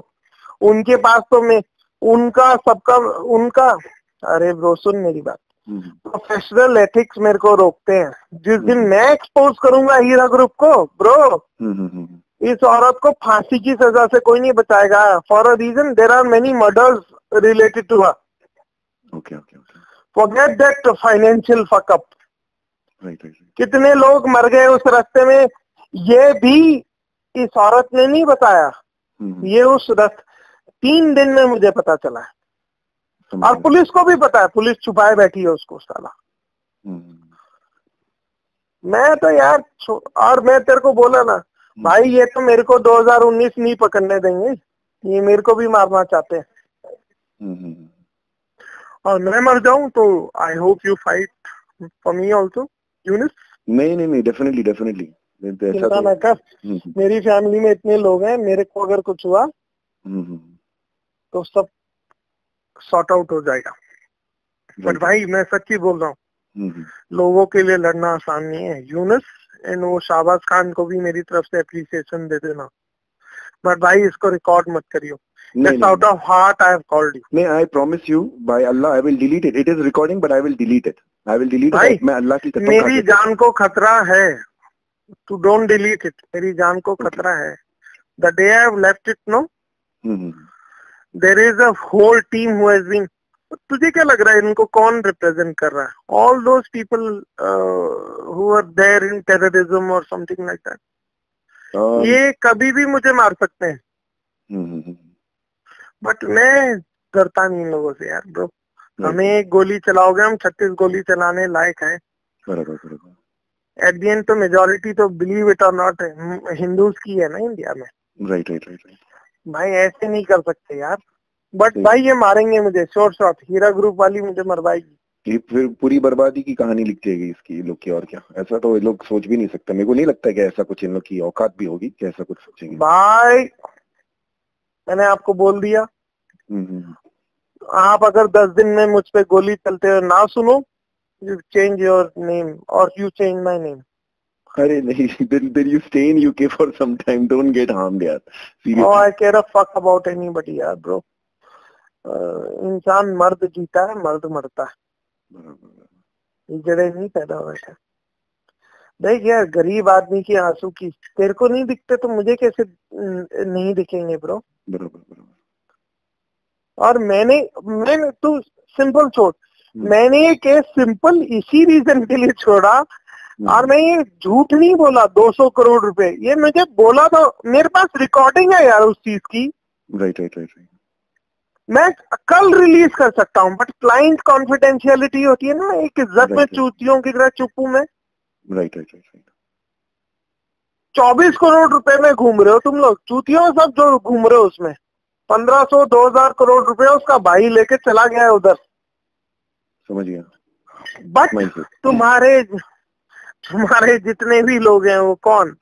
उनके पास तो मैं उनका सबका उनका। अरे ब्रो सुन मेरी बात, प्रोफेशनल एथिक्स मेरे को रोकते हैं। जिस दिन मैं एक्सपोज करूंगा हीरा ग्रुप को ब्रो, इस औरत को फांसी की सजा से कोई नहीं बचाएगा। For a reason there are many murders related to her. Okay okay okay. Forget that financial fuckup. Right right. कितने लोग मर गए उस रास्ते में, ये भी इस औरत ने नहीं बताया। ये उस 3 दिन में मुझे पता चला है, और पुलिस को भी पता है, पुलिस छुपाए बैठी है उसको साला। मैं तो यार, और मैं तेरे को बोला ना भाई, ये तो मेरे को 2019 नहीं पकड़ने देंगे, ये मेरे को भी मारना चाहते हैं। और मैं मर जाऊं तो I hope you fight for me also Younis. नहीं डेफिनेटली डेफिनेटली। चिंता ना कर, मेरी फैमिली में इतने लोग हैं, मेरे को अगर कुछ हुआ तो सब सॉर्ट आउट हो जाएगा। बट भाई मैं सच्ची बोल रहा हूँ, लोगों के लिए लड़ना आसान नहीं है यूनिस। एंड वो शाहबाज खान को भी मेरी तरफ से अप्रिसिएशन दे देना, बट भाई इसको रिकॉर्ड मत करियो। Just out of heart I have called you. नहीं, I promise you by Allah I will delete it. It is recording but I will delete it. I will delete it. मैं अल्लाह की कसम मेरी जान को खतरा है, तू don't delete it. मेरी जान को खतरा है। The day I have left it, no, there is a whole team who has been. तुझे क्या लग रहा है इनको कौन रिप्रेजेंट कर रहा है? All those people who are there in terrorism or something like that. ये कभी भी मुझे मार सकते हैं, बट मैं डरता नहीं लोगों से यार ब्रो। हमें एक गोली चलाओगे, हम 36 गोली चलाने लायक हैं। एट द एंड तो मेजोरिटी तो बिलीव इट और नॉट हिंदूज की है ना इंडिया में। Right right right. भाई ऐसे नहीं कर सकते यार, बट भाई ये मारेंगे मुझे शॉर्ट शॉर्ट। हीरा ग्रुप वाली मुझे मरवाएगी। ये फिर पूरी बर्बादी की कहानी लिख देगी इसकी लोग की, और क्या। ऐसा तो लोग सोच भी नहीं सकते। मेरे को नहीं लगता कि ऐसा कुछ इन लोग की औकात भी होगी कि ऐसा कुछ सोचेंगे। भाई मैंने आपको बोल दिया, आप अगर 10 दिन में मुझ पे गोली चलते हुए ना सुनो, यू चेंज योर नेम और यू चेंज माय नेम। अरे नहीं, then you stay in UK for some time. Don't get harmed यार। Oh, I care a fuck about anybody यार ब्रो। इंसान मर्द जीता है, मर्द मरता है, जड़े नहीं पैदा हुए थे। देख यार, गरीब आदमी के आंसू की तेरे को नहीं दिखते तो मुझे कैसे नहीं दिखेंगे ब्रो। और मैंने तू सिंपल छोड़, मैंने ये केस सिंपल इसी रीजन के लिए छोड़ा, और मैं ये झूठ नहीं बोला। 200 करोड़ रुपए ये मुझे बोला, तो मेरे पास रिकॉर्डिंग है यार उस चीज की। Right right right. मैं कल रिलीज कर सकता हूँ, बट क्लाइंट कॉन्फिडेंशियलिटी होती है ना, एक इज्जत में चूतियों की तरह चुप हूं मैं। Right right right. 24 करोड़ रुपए में घूम रहे हो तुम लोग, चूतियों सब जो घूम रहे हो उसमें 1500 2000 करोड़ रुपए उसका भाई लेके चला गया है उधर। समझ गया। बट तुम्हारे जितने भी लोग हैं वो कौन,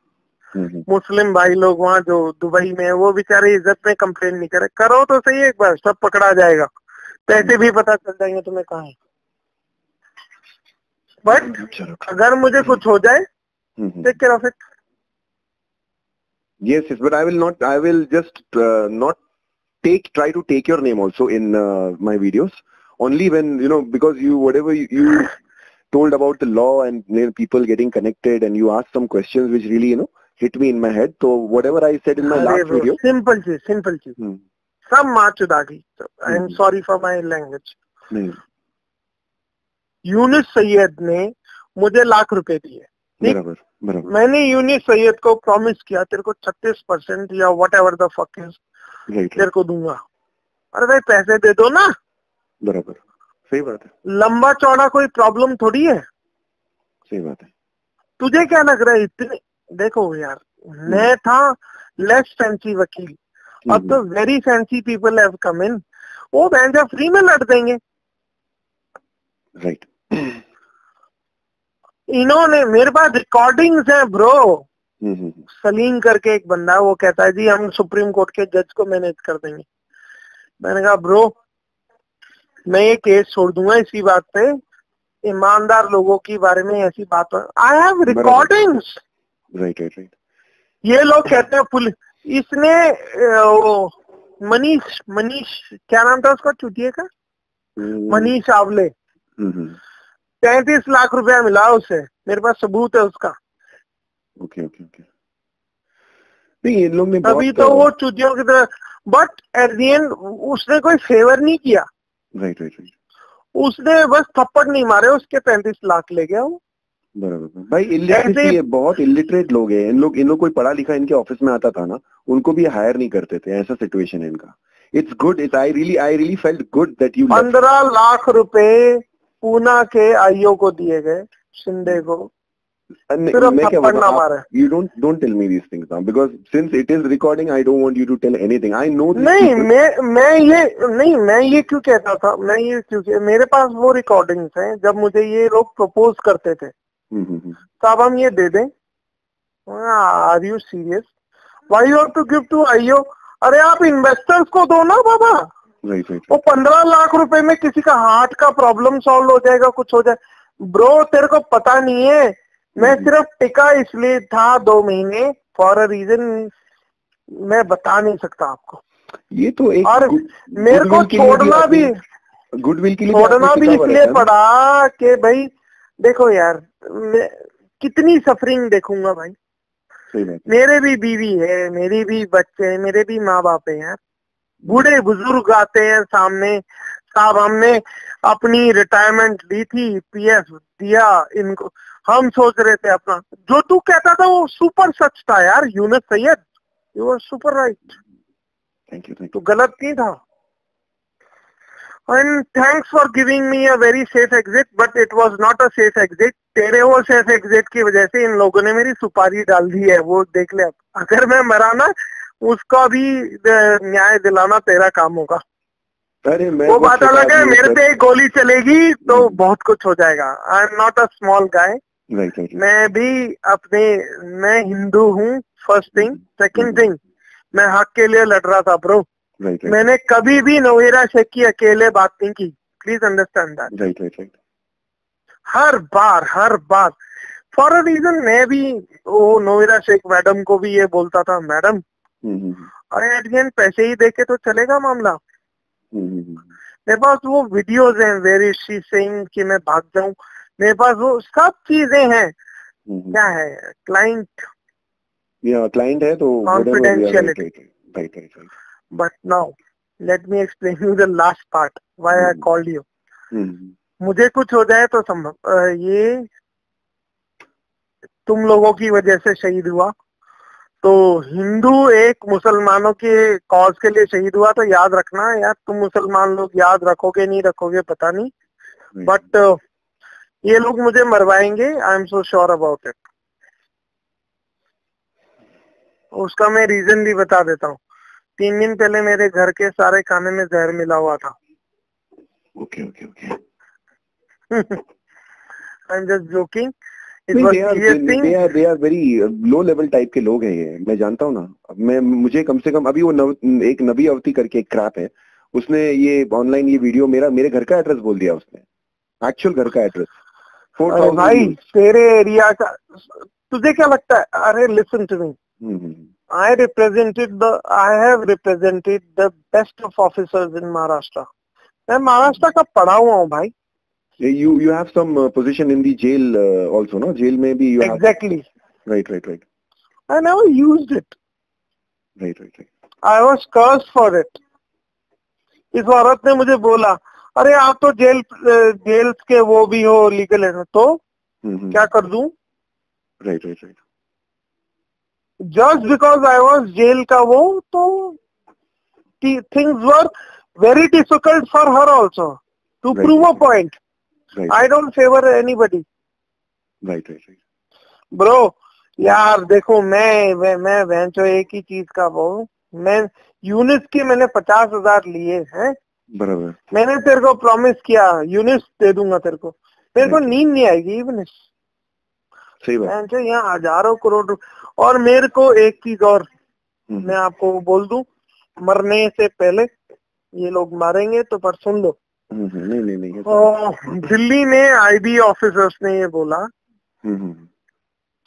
मुस्लिम भाई लोग वहाँ जो दुबई में है, वो बेचारे इज्जत में कंप्लेन नहीं करे। करो तो सही एक बार, सब पकड़ा जाएगा, पैसे भी पता चल जाएंगे तुम्हें कहाँ है। बट अगर मुझे कुछ हो जाए, take care of it. Yes, but I will just not try to take your name also in my videos. Only when, because whatever you told about the law and people getting connected, and you asked some questions which really, hit me in my head. So whatever I said in my last video. Simple चीज। सब मार चुदा की। I am sorry for my language. Younis Syed ने मुझे लाख रुपए दिए, मैंने यूनिस सैयद को प्रॉमिस किया तेरे को 36% या what ever the fuck is तेरे को दूंगा। अरे भाई पैसे दे दो ना। बराबर, सही बात है। लंबा चौड़ा कोई प्रॉब्लम थोड़ी है। सही बात है। तुझे क्या लग रहा है इतने, देखो यार मैं था लेस फैंसी वकील, अब तो very fancy people have come in, वो बैंजा फ्री में लड़ देंगे। राइट। इन्होंने, मेरे पास रिकॉर्डिंग्स हैं ब्रो। सलीम करके एक बंदा, वो कहता है जी हम सुप्रीम कोर्ट के जज को मैनेज कर देंगे। मैंने कहा ब्रो मैं ये केस छोड़ दूंगा इसी बात पे, ईमानदार लोगों के बारे में ऐसी बात, I have recordings. Right right right. ये लोग कहते हैं पुलिस, इसने मनीष क्या नाम था उसका चुटिए का, मनीष आवले, 33 लाख रुपया मिला उसे, मेरे पास सबूत है उसका। Okay okay okay. नहीं ये लोग ने अभी तो वो चुतियों की तरह, बट एट द एंड उसने कोई फेवर नहीं किया। Right right right. उसने बस थप्पड़ नहीं मारे, उसके 35 लाख ले गया वो। बराबर भाई, इलिटरेसी है, बहुत इलिटरेट लोग हैं इन लोग कोई पढ़ा लिखा इनके ऑफिस में आता था ना, उनको भी हायर नहीं करते थे, ऐसा सिचुएशन है इनका। It's good, it's I really felt good that you 15 lakh रुपए पूना के आईओ को दिए गए, शिंदे को, सिर्फ थप्पड़ ना मारे। You don't tell me these things now because since it is recording, I don't want you to tell anything. I know this. नहीं मैं ये क्यों कहता था, मैं ये क्योंकि मेरे पास वो रिकॉर्डिंग्स हैं जब मुझे ये लोग प्रपोज करते थे, तब हम ये दे दें। Are you serious? Why you have to give to IO? अरे आप इन्वेस्टर्स को दो ना बाबा। वो 15 लाख रुपए में किसी का हार्ट का प्रॉब्लम सॉल्व हो जाएगा, कुछ हो जाए। ब्रो तेरे को पता नहीं है, मैं सिर्फ टिका इसलिए था 2 महीने, फॉर अ रीजन मैं बता नहीं सकता आपको। ये तो एक और मेरे को छोड़ना भी, गुडविल के लिए छोड़ना भी इसलिए पड़ा कि भाई देखो यार कितनी सफरिंग देखूंगा भाई। मेरे भी बीवी है, मेरी भी बच्चे हैं, मेरे भी माँ बाप है यार, बूढ़े बुजुर्ग आते हैं सामने। साहब हमने अपनी रिटायरमेंट ली थी, पीएफ दिया इनको, हम सोच रहे थे अपना, जो तू कहता था वो सुपर सच था यार Yunus Syed, you were super right. Thank you. तो गलत नहीं था। And thanks for giving me a very safe exit, but it was not a safe exit. तेरे वो सेफ एग्जिट की वजह से इन लोगों ने मेरी सुपारी डाल दी है, वो देख ले। अगर मैं मरा ना, उसका भी न्याय दिलाना तेरा काम होगा। अरे वो बात अलग है, मेरे पे एक गोली चलेगी तो बहुत कुछ हो जाएगा। I am not a small guy. मैं भी मैं हिंदू हूँ, फर्स्ट थिंग। सेकंड थिंग, मैं हक के लिए लड़ रहा था ब्रो। मैंने कभी भी नवीरा शेख की अकेले बात नहीं की, प्लीज अंडरस्टैंड दैट। हर बार फॉर अ रीजन। मैं भी वो नवीरा शेख मैडम को भी ये बोलता था, मैडम अरे एट द एंड पैसे ही देके तो चलेगा मामला। मेरे पास वो वीडियोज हैं वेर इज शी सेइंग कि मैं भाग जाऊं, मेरे पास वो सब चीजें हैं। क्या है क्लाइंट है तो confidentiality. But now let me explain you the last part why I called you. मुझे कुछ हो जाए तो संभव ये तुम लोगों की वजह से शहीद हुआ, तो हिंदू एक मुसलमानों के कॉज के लिए शहीद हुआ, तो याद रखना यार, तुम मुसलमान लोग याद रखोगे नहीं रखोगे पता नहीं, बट ये लोग मुझे मरवाएंगे। I am so sure about it. उसका मैं रीजन भी बता देता हूँ। 3 दिन पहले मेरे घर के सारे खाने में जहर मिला हुआ था। Okay okay okay. I am just joking. they are very low level type के लोग हैं ये, मैं जानता हूँ ना। मुझे कम से कम अभी वो एक नबी अवती करके एक क्रैप है, उसने ये ऑनलाइन ये वीडियो मेरे घर का एड्रेस बोल दिया उसने, एक्चुअल घर का एड्रेस। अरे भाई तेरे एरिया का तुझे क्या लगता है? अरे listen to me, I have represented the best of officers in Maharashtra. मैं महाराष्ट्र का पढ़ा हुआ हूँ भाई। You have some position in the jail also, no? Jail में भी you exactly. Right. I never used it. Right. I was cursed for it. इस औरत ने मुझे बोला, अरे आप तो जेल्स के वो भी हो, लीगल है, तो क्या कर दूं? Right right right. Just because I was जेल का वो, तो things were very difficult for her also to Right. prove a point. Right. I don't favor anybody. Right right right. Bro, यार देखो मैं वेंचो एक ही चीज का वो, मैं यूनिस की मैंने 50,000 लिए हैं. बराबर. मैंने तेरे को प्रॉमिस किया यूनिस दे दूंगा तेरे को. तेरे को नींद नहीं आएगी यूनिस. सही बात. यहाँ हजारों करोड़. और मेरे को एक चीज और मैं आपको बोल दूं, मरने से पहले ये लोग मारेंगे तो पर सुन लो. नहीं. दिल्ली में IB ऑफिसर्स ने ये बोला,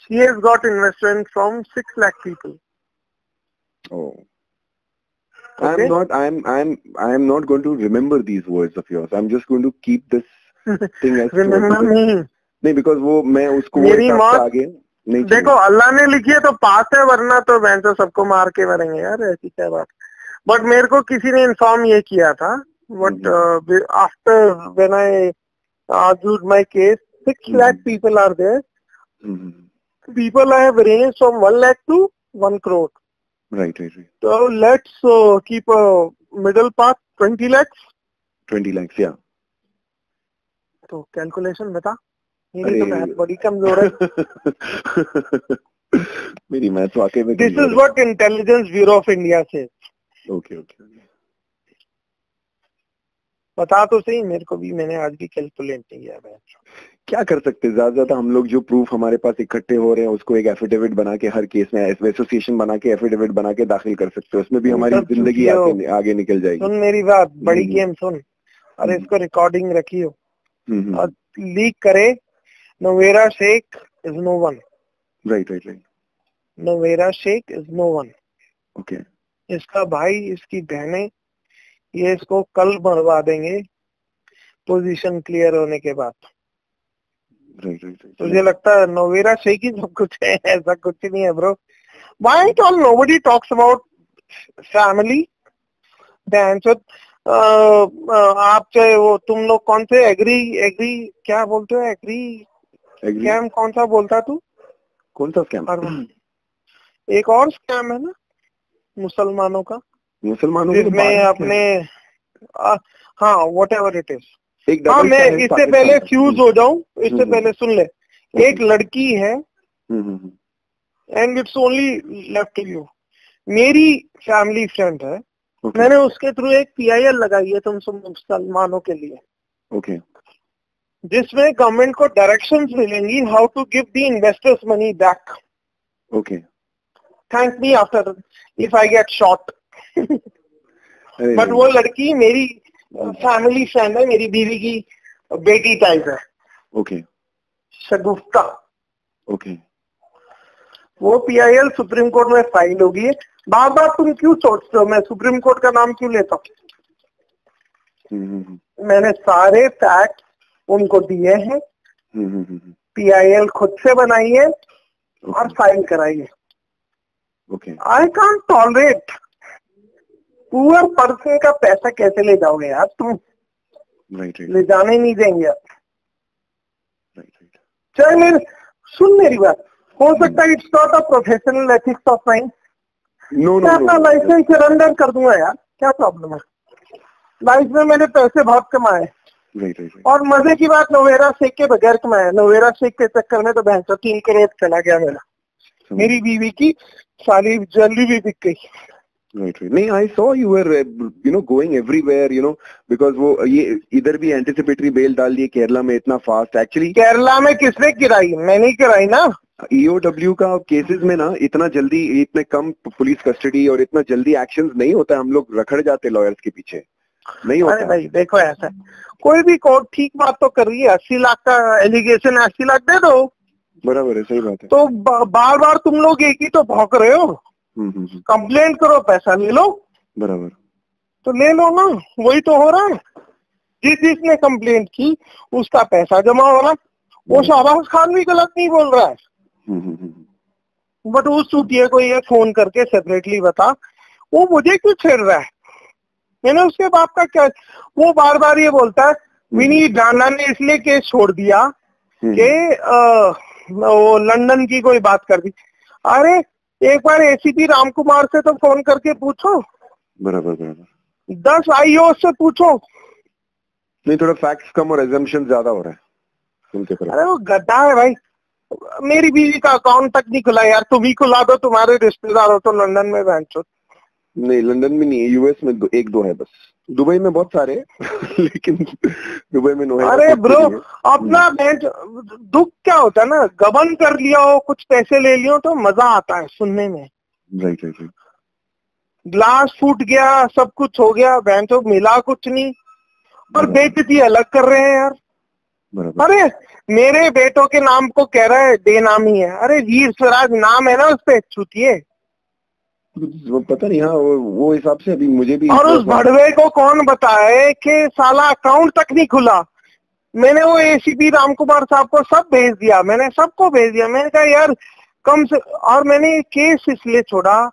she has got investment from 6 lakh people. Oh. Okay? I am not going to remember these words of yours. I'm just going to keep this thing as remember me. नहीं, because वो मैं उसको मेरी मौत आगे नहीं. देखो अल्लाह ने लिखी है तो पास है, वरना तो बहन तो सबको मार के मरेंगे यार, ऐसी क्या बात. बट मेरे को किसी ने इन्फॉर्म ये किया था. But after when I argued my case, 6 lakh people are there. People have ranged from 1 lakh to 1 crore. Right. So let's keep a middle path, 20 lakhs. 20 lakhs, yeah. तो कैलकुलेशन बता. मेरी तो मैथ बड़ी कमजोर है. मेरी मैथ वाकई में. This is what Intelligence Bureau of India says. Okay. बता तो सही मेरे को भी, मैंने आज भी कैलकुलेट नहीं किया. क्या कर सकते हैं, ज्यादा हम लोग जो प्रूफ हमारे पास इकट्ठे हो रहे हैं उसको एक एफिडेविट बना के हर केस में एसोसिएशन बना के एफिडेविट बना के दाखिल कर सकते हैं. उसमें भी हमारी जिंदगी आगे निकल जाएगी. सुन मेरी बात, बड़ी गेम सुन. और इसको रिकॉर्डिंग रखियो और लीक करे. Novera Shaikh is no one. Right. Novera Shaikh is no one. Okay. इसका भाई, इसकी बहनें, ये इसको कल मरवा देंगे पोजीशन क्लियर होने के बाद. राइट. तुझे लगता है नोवेरा शेख ही सब कुछ है? ऐसा कुछ नहीं है bro. Why all nobody talks about family. आप चाहे वो तुम लोग कौन से एग्री क्या बोलते हो, एग्री स्कैम कौन सा बोलता तू? कौन सा स्कैम? एक और स्कैम है ना मुसलमानों का, जिसमें अपने हाँ व्हाटएवर इट इज. हाँ मैं इससे पहले फ्यूज हो जाऊं, इससे पहले सुन ले. एक लड़की है and it's only left you. मेरी फैमिली फ्रेंड है. मैंने उसके थ्रू एक PIL लगाई है तुम सब मुसलमानों के लिए. ओके. जिसमें गवर्नमेंट को डायरेक्शंस मिलेंगी how to give the investors money back. Okay. Thank me after if I get shot. But वो लड़की मेरी फैमिली फ्रेंड है, मेरी बीवी की बेटी टाइप है. ओके. शगुफ्ता. ओके. वो PIL सुप्रीम कोर्ट में फाइल होगी. बार बार तुम क्यों सोचते हो मैं सुप्रीम कोर्ट का नाम क्यों लेता हूँ? मैंने सारे फैक्ट उनको दिए हैं. PIL खुद से बनाई है और फाइल कराई है. I can't tolerate. Poor person का पैसा कैसे ले जाओगे यार तुम? ले जाने नहीं देंगे यार. चल सुन मेरी बात. हो सकता है it's not a professional ethics of mine. मैं अपना लाइसेंस सरेंडर कर दूंगा यार, क्या प्रॉब्लम है? लाइफ में मैंने पैसे बहुत कमाए. और मजे की बात नोवेरा शेख के बगैर कमाया. नोवेरा शेख के चक्कर में तो 3 करोड़ चला गया मेरा. मेरी बीवी की सारी ज्वेलरी भी बिक गई. नहीं, I saw you were going everywhere, because वो ये इधर भी एंटिसिपेटरी बेल डाल दिए केरला में इतना फास्ट. एक्चुअली केरला में किसने गिराई? मैंने कराई ना. EOW का केसेस में ना इतना जल्दी, इतने कम पुलिस कस्टडी और इतना जल्दी एक्शन नहीं होता. हम लोग रखड़ जाते लॉयर्स के पीछे, नहीं होता. अरे भाई देखो ऐसा है, कोई भी कोर्ट ठीक बात तो कर रही है. 80 लाख का एलिगेशन 80 लाख दे दो. बराबर है, सही बात है. तो बार बार तुम लोग एक ही तो भौंक रहे हो. कंप्लेंट करो, पैसा ले लो. बराबर. तो ले लो ना, वही तो हो रहा है. जिसने कंप्लेंट की उसका पैसा जमा हो रहा है. वो शाहबाज खान भी गलत नहीं बोल रहा है. बट उस चूतिए को ये फोन करके सेपरेटली बता, वो मुझे क्यों छेड़ रहा है? मैंने उसके बाप का क्या? वो बार बार ये बोलता है विनीत डांडा ने इसलिए केस छोड़ दिया कि वो लंदन की कोई बात कर दी। अरे एक बार एसीपी रामकुमार से तो फोन करके पूछो। बराबर बराबर। 10 आईओ से पूछो। नहीं, थोड़ा फैक्ट्स कम और एजम्पशन ज्यादा हो रहा है उनके तरफ। अरे वो गड्ढा है भाई। मेरी बीवी का अकाउंट तक नहीं खुला यार, तुम ही खुला दो, तुम्हारे रिश्तेदार हो तो लंदन में बहनचोद। नहीं, लंदन में नहीं है, यूएस में एक दो है बस। दुबई में बहुत सारे लेकिन दुबई में नो है। अरे ब्रो, अपना दुख क्या होता है ना, गबन कर लिया हो, कुछ पैसे ले लियो तो मजा आता है सुनने में। Right right. ग्लास फूट गया, सब कुछ हो गया, बहन तो मिला कुछ नहीं, और बेइज्जती अलग कर रहे हैं यार। अरे मेरे बेटों के नाम को कह रहा है बेनामी है। अरे वीर स्वराज नाम है ना उस पे, छूतिए। पता नहीं, हाँ वो हिसाब से अभी मुझे भी। और उस भड़वे को कौन बताए कि साला अकाउंट तक नहीं खुला। मैंने वो एसीपी रामकुमार साहब को सब भेज दिया, मैंने सबको भेज दिया। मैंने कहा यार कम से, और मैंने केस इसलिए छोड़ा,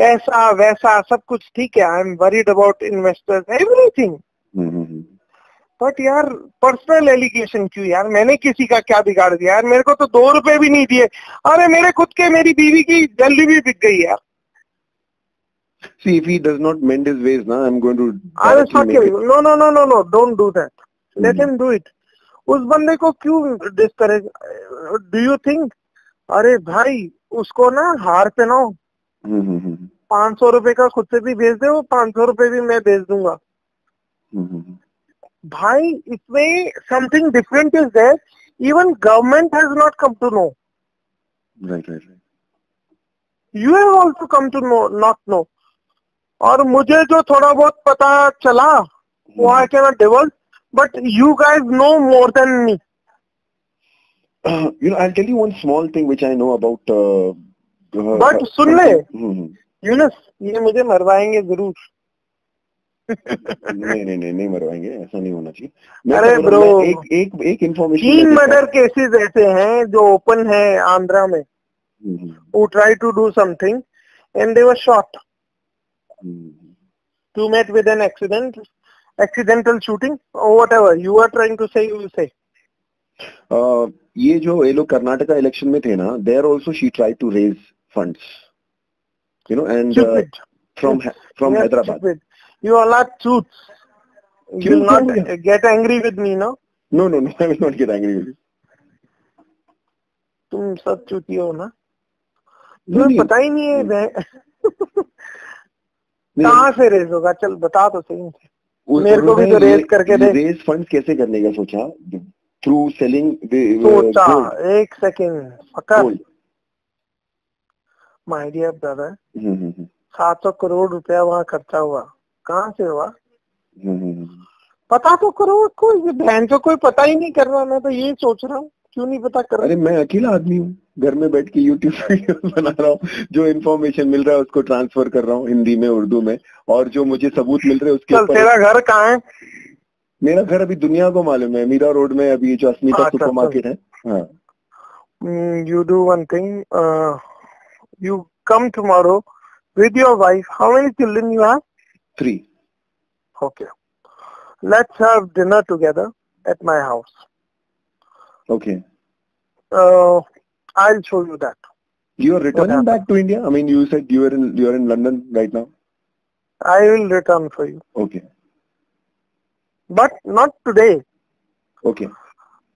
ऐसा वैसा सब कुछ ठीक है, I am worried about investors everything, but यार पर्सनल एलिगेशन क्यों यार? मैंने किसी का क्या बिगाड़ दिया यार? मेरे को तो 2 रुपए भी नहीं दिए। अरे मेरे खुद के, मेरी बीवी की जल्दी भी बिक गई यार। See, if he does not mend his ways, na, I'm going to. I will fuck him. No, don't do that. Let him do it. उस बंदे को क्यों डिस्करेज? Do you think? अरे भाई उसको ना हार पहनाओ, 500 रुपए का खुद से भी भेज दे, वो 500 रुपए भी मैं भेज दूंगा। भाई इसमें something different is there, even government has not come to know. Right right. You have also come to know, not know. और मुझे जो थोड़ा बहुत पता चला वो I can not divulge, but you guys know more than me. You know, I'll tell you one small thing which I know about. But सुन ले यूनुस, ये मुझे मरवाएंगे जरूर। नहीं मरवाएंगे, ऐसा नहीं होना चाहिए। अरे ब्रो, एक इन्फॉर्मेशन, 3 मर्डर केसेस ऐसे हैं जो ओपन है आंध्रा में, who tried to do something and they were shot. You met with an accidental shooting or whatever you are trying to say, you will say. ये जो ये लोग कर्नाटका इलेक्शन में थे ना, there also she tried to raise funds, you know, and from Hyderabad. Stupid. You all are truths. You will not get angry with me, no? No, I will not get angry with you. तुम सब चूती हो ना? तुम्हें पता ही नहीं है कहाँ से रेज होगा? चल बता तो सही। मेरे को भी तो रेज करके दे। रेज फंड्स कैसे करने का सोचा? Through selling. सोचा, एक second fucker. My dear brother, 700 crore रुपया वहाँ खर्चा हुआ, कहाँ से हुआ? पता तो करो कोई, बहन को कोई पता ही नहीं कर रहा। मैं तो ये सोच रहा हूँ क्यों नहीं पता कर रहा। अरे मैं अकेला आदमी हूँ, घर में बैठ के यूट्यूब वीडियो बना रहा हूँ, जो इन्फॉर्मेशन मिल रहा है उसको ट्रांसफर कर रहा हूँ हिंदी में, उर्दू में, और जो मुझे सबूत मिल रहे हैं उसके ऊपर। तेरा घर कहाँ है? मेरा घर अभी दुनिया को मालूम है, मीरा रोड में, अभी जो अस्मिता सुपरमार्केट है। हाँ। You do one thing, you come tomorrow with your wife. How many children you have? 3. Okay. Let's have dinner together at my house. Okay. I'll show you that. You are returning back to India? I mean, you said you are in London right now. I will return for you. Okay. But not today. Okay.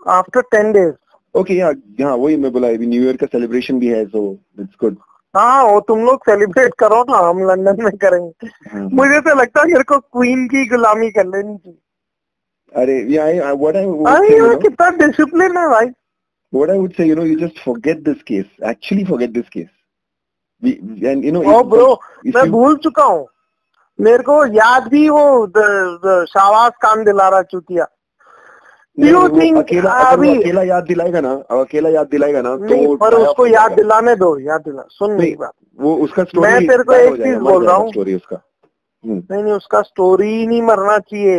After 10 days. Okay, yeah, वही मैं बोला, अभी new year का celebration भी है, so it's good. हाँ, वो तुम लोग सेलिब्रेट करो ना, हम लंदन में करेंगे। मुझे तो लगता है मेरे को क्वीन की गुलामी कर लेनी चाहिए। अरे what I कितना डिसिप्लिन है भाई। What I would say, you just forget this case. Actually forget this case. And bro, मैं भूल चुका हूँ। मेरे को याद भी वो शाहबाज खान दिला रहा चूतिया। अकेला याद दिलाएगा ना, तो पर उसको याद दिलाने दो, सुन मेरी बात। वो उसका स्टोरी, मैं तेरे को एक चीज बोल रहा हूँ, स्टोरी उसका नहीं उसका स्टोरी ही नहीं मरना चाहिए।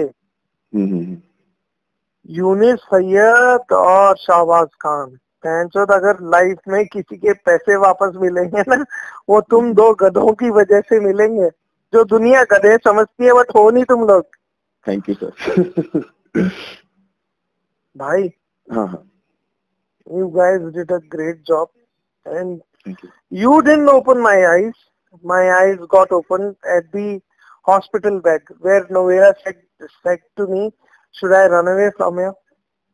यूनिस सैयद और शाहबाज खान, अगर लाइफ में किसी के पैसे वापस मिलेंगे ना, वो तुम 2 गधों की वजह से मिलेंगे, जो दुनिया गधे समझती है, बट हो नहीं तुम लोग। Thank you sir. भाई हाँ, You guys did a great job, and you didn't open my eyes. My eyes got opened at the hospital bed where Novera said to me, "Should I run away from here?"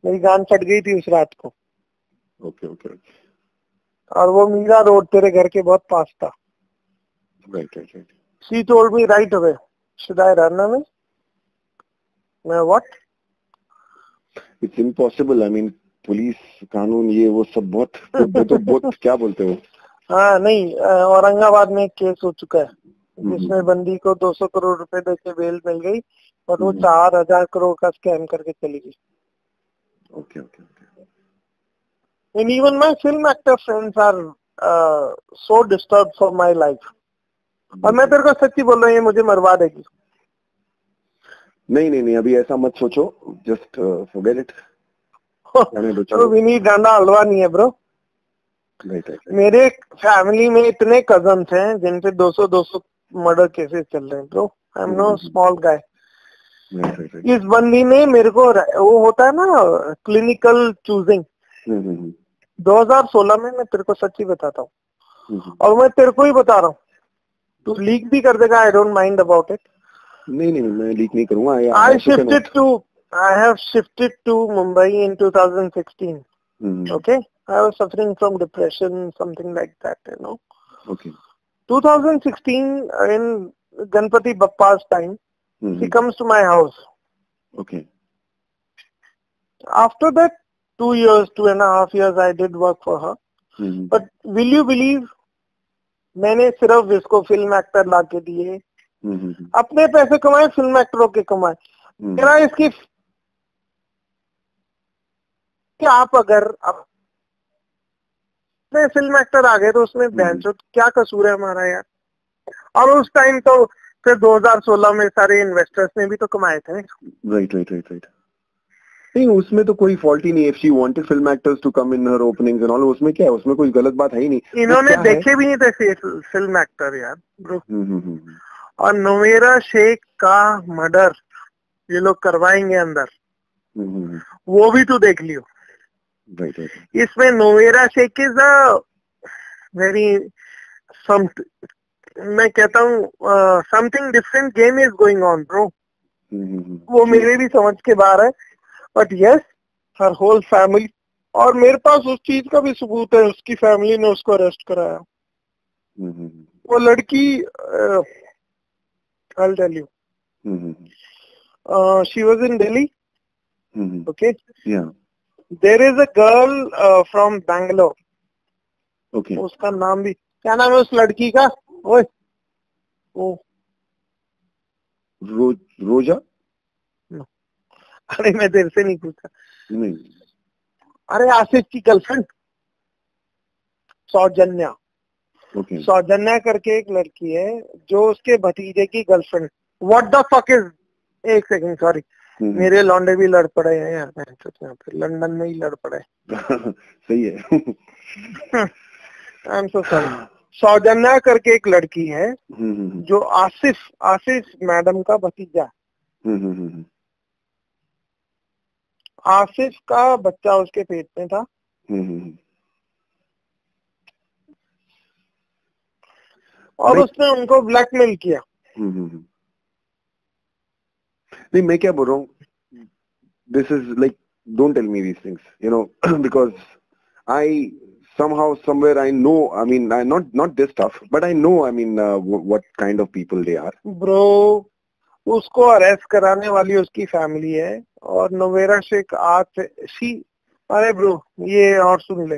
मेरी गान फट गई थी उस रात को. Okay. और वो मीरा रोड तेरे घर के बहुत पास था. Right. She told me right away, "Should I run away?" What? It's impossible. I mean, police कानून ये वो सब बहुत क्या बोलते हो? हाँ नहीं, औरंगाबाद में एक केस हो चुका है जिसमें बंदी को 200 करोड़ रुपए देके बेल मिल गई और वो 4000 करोड़ का स्कैम करके चली गई. Okay. And even my film actor friends are so disturbed for my life. और मैं तेरे को सच्ची बोल रहा हूँ, ये मुझे मरवा देगी. नहीं अभी ऐसा मत सोचो. Just forget it. तो विनीत डांडा हलवा नहीं है ब्रो. Right. मेरे फैमिली में इतने कजन्स हैं जिन पे 200 मर्डर केसेस चल रहे हैं bro. I am no small guy. इस बंदी ने मेरे को, वो होता है ना क्लिनिकल चूजिंग, 2016 में, मैं तेरे को सच्ची बताता हूँ और मैं तेरे को ही बता रहा हूँ, तू लीक भी कर देगा. I don't mind about it. नहीं मैं लीक नहीं करूंगा. I have shifted to Mumbai in 2016. Okay, I was suffering from depression, something like that, you know. Okay. 2016 in Ganpati Bappa's time, she comes to my house. Okay. After that, 2.5 years, I did work for her. But will you believe, मैंने सिर्फ इसको film actor ला के दिए, अपने पैसे कमाए, film एक्टरों के कमाए. मेरा इसकी कि आप अगर अपने फिल्म एक्टर आ गए तो उसमें बहनचोद क्या कसूर है हमारा यार. और उस टाइम तो फिर 2016 में सारे इन्वेस्टर्स ने भी तो कमाए थे. राइट. नहीं, उसमें तो कोई फॉल्ट ही नहीं. If she wanted film actors to come in her openings and all, उसमें क्या है, उसमें कोई गलत बात है ही नहीं. इन्होंने देखे भी नहीं थे फिल्म एक्टर यार ब्रो. और नोवेरा शेख का मर्डर ये लोग करवाएंगे अंदर, वो भी तो देख लियो. Right. इसमें Nowhera Shaikh is a very मैं कहता हूँ something different game is going on bro. वो मेरे भी समझ के बाहर है. But yes, her whole family, और मेरे पास उस चीज का भी सबूत है, उसकी फैमिली ने उसको अरेस्ट कराया. वो लड़की, I'll tell you, she was in Delhi. Okay. Yeah. There is a girl from Bangalore. Okay. उसका नाम भी, क्या नाम है उस लड़की का? ओए, ओ रोजा. अरे मैं तेरे से नहीं पूछा. नहीं. अरे आसिफ की गर्लफ्रेंड सौजन्या. Okay. सौजन्या करके एक लड़की है जो उसके भतीजे की girlfriend. What the fuck is, एक सेकंड, सॉरी, मेरे लौंडे भी लड़ पड़े हैं यार, यहाँ पे लंदन में ही लड़ पड़े. सही है. आई एम सो सॉरी. सौजन्या करके एक लड़की है जो आसिफ मैडम का भतीजा. आसिफ का बच्चा उसके पेट में था. और उसने उनको ब्लैकमेल किया. नहीं, मैं क्या बोल रहा हूँ, this is like, don't tell me these things, you know, because I somehow, somewhere I know, I mean, not this stuff, but I know, I mean, what kind of people they are. Bro, उसको arrest कराने वाली उसकी family है और नोवेरा शेख आज अरे bro ये और सुन ले.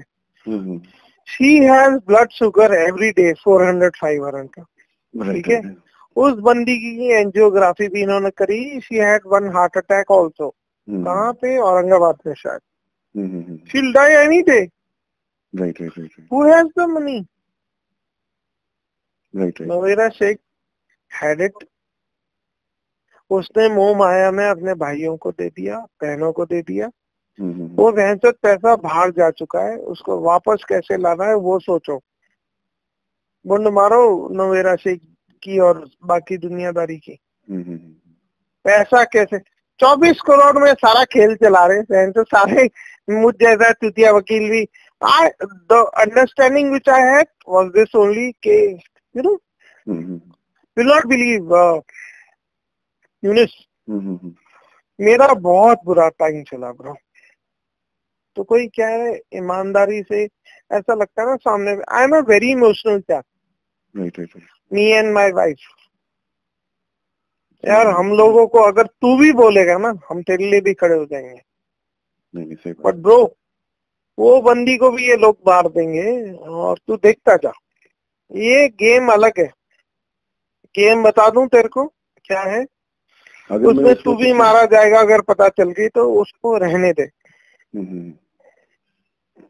She has blood sugar every day 400-500 का. ठीक है. उस बंदी की एंजियोग्राफी भी इन्होंने करी. She had 1 heart attack also. कहाँ पे? औरंगाबाद में शायद. शी'll die any day. Right. Who has the money? Right. Novera Sheikh had it. उसने मोह माया में अपने भाइयों को दे दिया, बहनों को दे दिया. वो भैंसत पैसा बाहर जा चुका है, उसको वापस कैसे लाना है वो सोचो. बुंड मारो नोवेरा शेख की और बाकी दुनियादारी की. पैसा कैसे, 24 करोड़ में सारा खेल चला रहे हैं, तो सारे मुझ जैसा चुतिया वकील भी. The understanding which I had was this only, कि you know, will not believe, Younis, मेरा बहुत बुरा टाइम चला ब्रो. तो कोई क्या है, ईमानदारी से ऐसा लगता है ना सामने. I am a very emotional chap, me and my wife. यार हम लोगों को अगर तू भी बोलेगा ना, हम तेरे लिए भी खड़े हो जाएंगे. बट ब्रो, वो बंदी को भी ये लोग मार देंगे और तू देखता जा. ये गेम अलग है. गेम बता दूं तेरे को क्या है, उसमें तू भी मारा जाएगा अगर पता चल गई तो उसको रहने दे.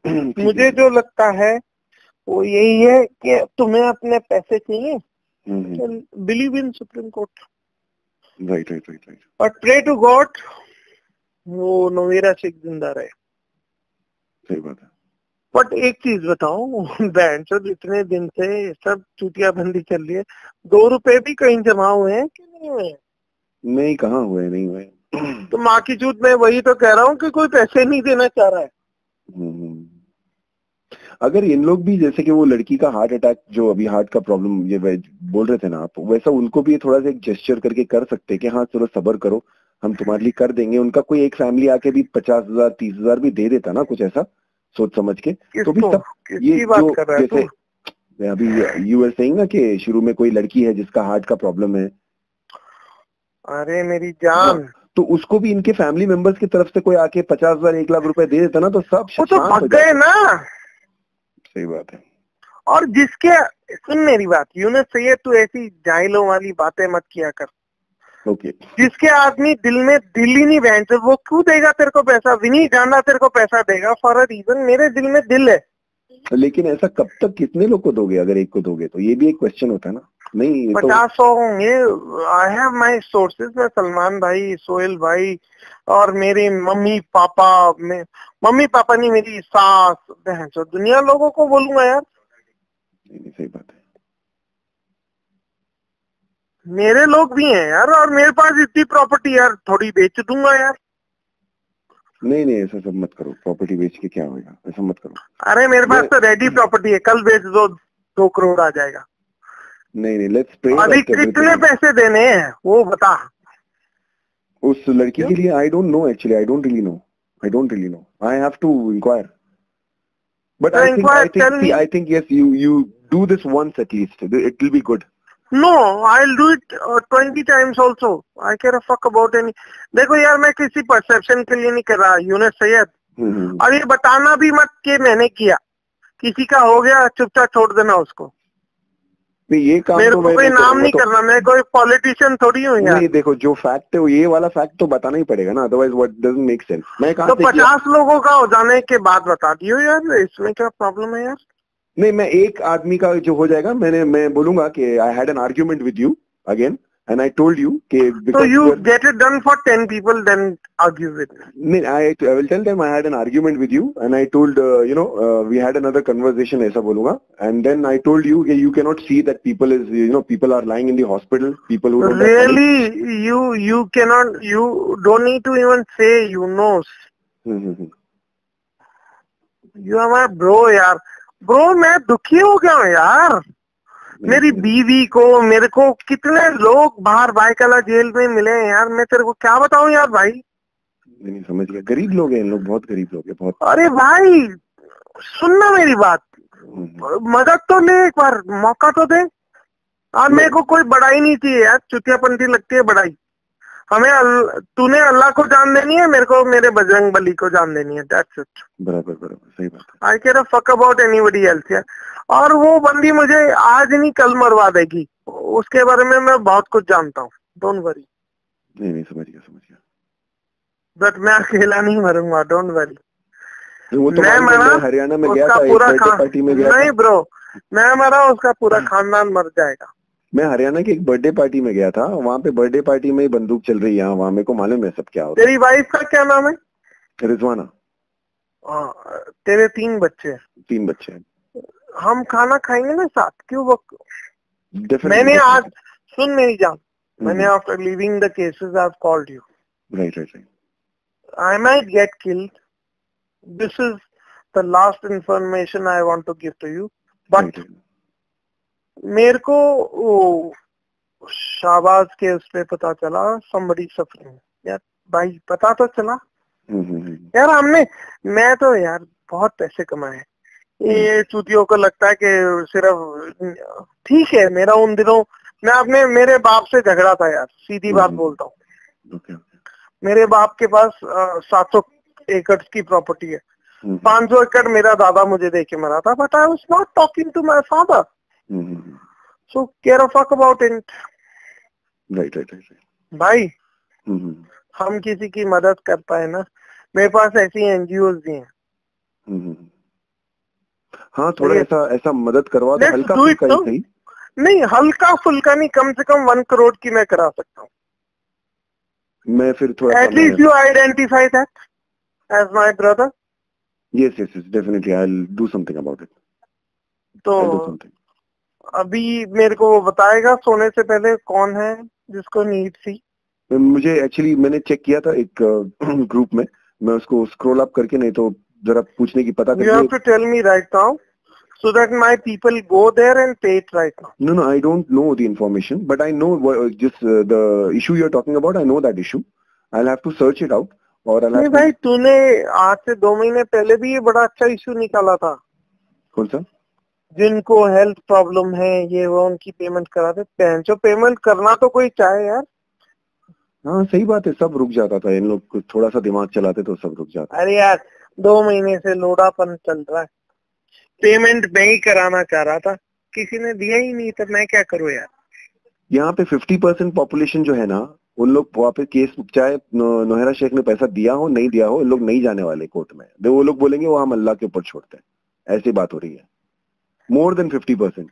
मुझे जो लगता है वो यही है कि तुम्हें अपने पैसे चाहिए, believe in Supreme Court. Right. But pray to God वो नोवेरा सिख जिंदा रहे. सही बात है. बट एक चीज बताओ, बैंक इतने दिन से सब चूतिया बंदी चल रही है, 2 रुपए भी कहीं जमा हुए हैं कि नहीं हुए? नहीं, कहाँ हुए, नहीं हुए. तो माँ की चूत, मैं वही तो कह रहा हूँ कि कोई पैसे नहीं देना चाह रहा है. अगर इन लोग भी, जैसे कि वो लड़की का हार्ट अटैक, जो अभी हार्ट का प्रॉब्लम ये बोल रहे थे ना आप, वैसा उनको भी थोड़ा सा एक जेस्चर करके कर सकते कि हाँ चलो सब्र करो, हम तुम्हारे लिए कर देंगे. उनका कोई एक फैमिली आके भी 50,000 30,000 भी दे देता ना, कुछ ऐसा सोच समझ के, तो भी सब ये बात जो कर रहा है जैसे अभी यू आर सेइंग ना कि शुरू में कोई लड़की है जिसका हार्ट का प्रॉब्लम है. अरे मेरी जान, तो उसको भी इनके फैमिली मेंबर्स की तरफ से कोई आके 50,000 1 लाख रुपए दे देता ना, तो सब वो तो भाग गए ना. सही बात है. और जिसके, सुन मेरी बात यूनुस सैयद, तू ऐसी जाहिलों वाली बातें मत किया कर. ओके. जिसके आदमी दिल में दिल ही नहीं बहन, वो क्यों देगा तेरे को पैसा? विनी जाना तेरे को पैसा देगा फॉर अ रीजन. मेरे दिल में दिल है. लेकिन ऐसा कब तक, कितने लोग को दोगे? अगर एक को दोगे तो ये भी एक क्वेश्चन होता है ना. नहीं 50 होंगे. आई हैव माई सोर्सेज में सलमान भाई, सोहेल भाई और मेरे मम्मी पापा में, मम्मी पापा नहीं, मेरी सास बहन, तो दुनिया लोगों को बोलूंगा यार. सही बात है. मेरे लोग भी हैं यार, और मेरे पास इतनी प्रॉपर्टी यार, थोड़ी बेच दूंगा यार. नहीं ऐसा सब मत करो. प्रॉपर्टी बेच के क्या होगा, ऐसा मत करो. अरे मेरे पास तो रेडी प्रॉपर्टी है, कल बेच दो 2 करोड़ आ जाएगा. नहीं लेट्स प्रे. अभी कितने पैसे देने हैं वो बता उस लड़की के लिए. I don't know actually. I don't really know. I have to inquire. But I think yes, you do this once at least. It will be good. No, I'll do it 20 times also. I care a fuck about any. देखो यार, मैं किसी perception के लिए नहीं कर रहा यूनुस सैयद. और ये बताना भी मत कि मैंने किया. किसी का हो गया, चुपचाप छोड़ देना उसको. ये काम मेरे को कोई नाम नहीं करना. मैं कोई पॉलिटिशियन थोड़ी हूँ यार. नहीं देखो, जो फैक्ट है वो ये वाला फैक्ट तो बताना ही पड़ेगा ना, otherwise what doesn't make sense. मैं कहा तो 50 लोगों का हो जाने के बाद बता दियो यार, इसमें क्या प्रॉब्लम है यार? नहीं, मैं एक आदमी का जो हो जाएगा, मैं बोलूंगा कि I had an argument with you again and I told you so you get it done for 10 people, then argue with me. I will tell them I had an argument with you and I told we had another conversation, ऐसा बोलूंगा. And then I told you you cannot see that people are lying in the hospital, people who don't really you cannot, you don't need to even say you are my bro यार. Bro मैं दुखी हो गया हूँ यार. मेरी बीवी को, मेरे को कितने लोग बाहर बाइकाला जेल में मिले हैं यार. मैं तेरे को क्या बताऊं यार भाई. नहीं समझ गया. गरीब लोग हैं लोग, बहुत गरीब लोग हैं बहुत. अरे भाई सुनना मेरी बात, मदद तो ले, एक बार मौका तो दे. और मेरे को कोई बड़ाई नहीं चाहिए यार, चुतियापंथी लगती है बड़ाई. हमें तूने अल्लाह को जान देनी है, मेरे को मेरे बजरंग बली को जान देनी है. That's it. बराबर सही बात है. I care a fuck about anybody else यार. और वो बंदी मुझे आज नहीं कल मरवा देगी, उसके बारे में मैं बहुत कुछ जानता हूँ. Don't worry. नहीं समझ गया. बट मैं अकेला नहीं मरूंगा, डोंट वरी. वो तो मैं हरियाणा में गया था, पूरा पार्टी में गया. नहीं ब्रो, मैं मरा, उसका पूरा खानदान मर जाएगा. मैं हरियाणा की एक बर्थडे पार्टी में गया था. वहाँ पे बर्थडे पार्टी में बंदूक चल रही है. वहाँ मेरे को मालूम है सब क्या होता है. तेरी वाइफ का क्या नाम है? रिजवाना. तेरे 3 बच्चे? 3 बच्चे हैं. हम खाना खाएंगे ना साथ, क्यों? मैंने आज, सुन मेरी जान, मैंने after leaving the cases I have called you. Right. I might get killed. This is the last information I want to give to you. But right. मेरे को वो शाहबाज के उस पे पता चला somebody suffering. यार भाई पता तो चला. यार मैं तो यार बहुत पैसे कमाए. ये चूतियों को लगता है कि सिर्फ ठीक है. मेरा उन दिनों मैं मेरे बाप से झगड़ा था यार. सीधी बात बोलता हूँ. मेरे बाप के पास 700 एकड़ की प्रॉपर्टी है. 500 एकड़ मेरा दादा मुझे दे के मरा था. But I was not talking to my father. So care a fuck about it. Right. भाई हम किसी की मदद कर पाए ना. मेरे पास ऐसी एनजीओज भी हैं. हाँ थोड़ा ऐसा मदद करवा दो. हल्का फुल्का ही सही. नहीं हल्का फुल्का नहीं. कम से कम 1 करोड़ की मैं करा सकता हूँ. मैं फिर थोड़ा at least you identify that as my brother. Yes, definitely. I'll do something about it. तो अभी मेरे को बताएगा सोने से पहले कौन है जिसको नीड थी. मुझे एक्चुअली मैंने चेक किया था एक ग्रुप में. मैं उसको स्क्रॉल अप करके नहीं तो जरा पूछने की पता करके. You have to tell me right now so that my people go there and pay it right now. No, I don't know the information, but I know just the issue you're talking about. I know that issue. I'll have to search it out. और नहीं भाई तूने आज से 2 महीने पहले भी ये बड़ा अच्छा इशू निकाला था. कौन सा? जिनको हेल्थ प्रॉब्लम है ये वो उनकी पेमेंट करा दे. जो पेमेंट करना तो कोई चाहे यार. हाँ सही बात है. सब रुक जाता था. इन लोग थोड़ा सा दिमाग चलाते तो सब रुक जाता. अरे यार 2 महीने से लोड़ापन चल रहा है. पेमेंट मैं ही कराना चाह रहा था. किसी ने दिया ही नहीं. तो मैं क्या करूँ यार. यहाँ पे 50% पॉपुलेशन जो है ना उन लोग वहाँ पे केस चाहे नोहेरा शेख ने पैसा दिया हो नहीं दिया हो. इन लोग नहीं जाने वाले कोर्ट में. वो लोग बोलेंगे वो हम अल्लाह के ऊपर छोड़ते हैं. ऐसी बात हो रही है. More than 50%.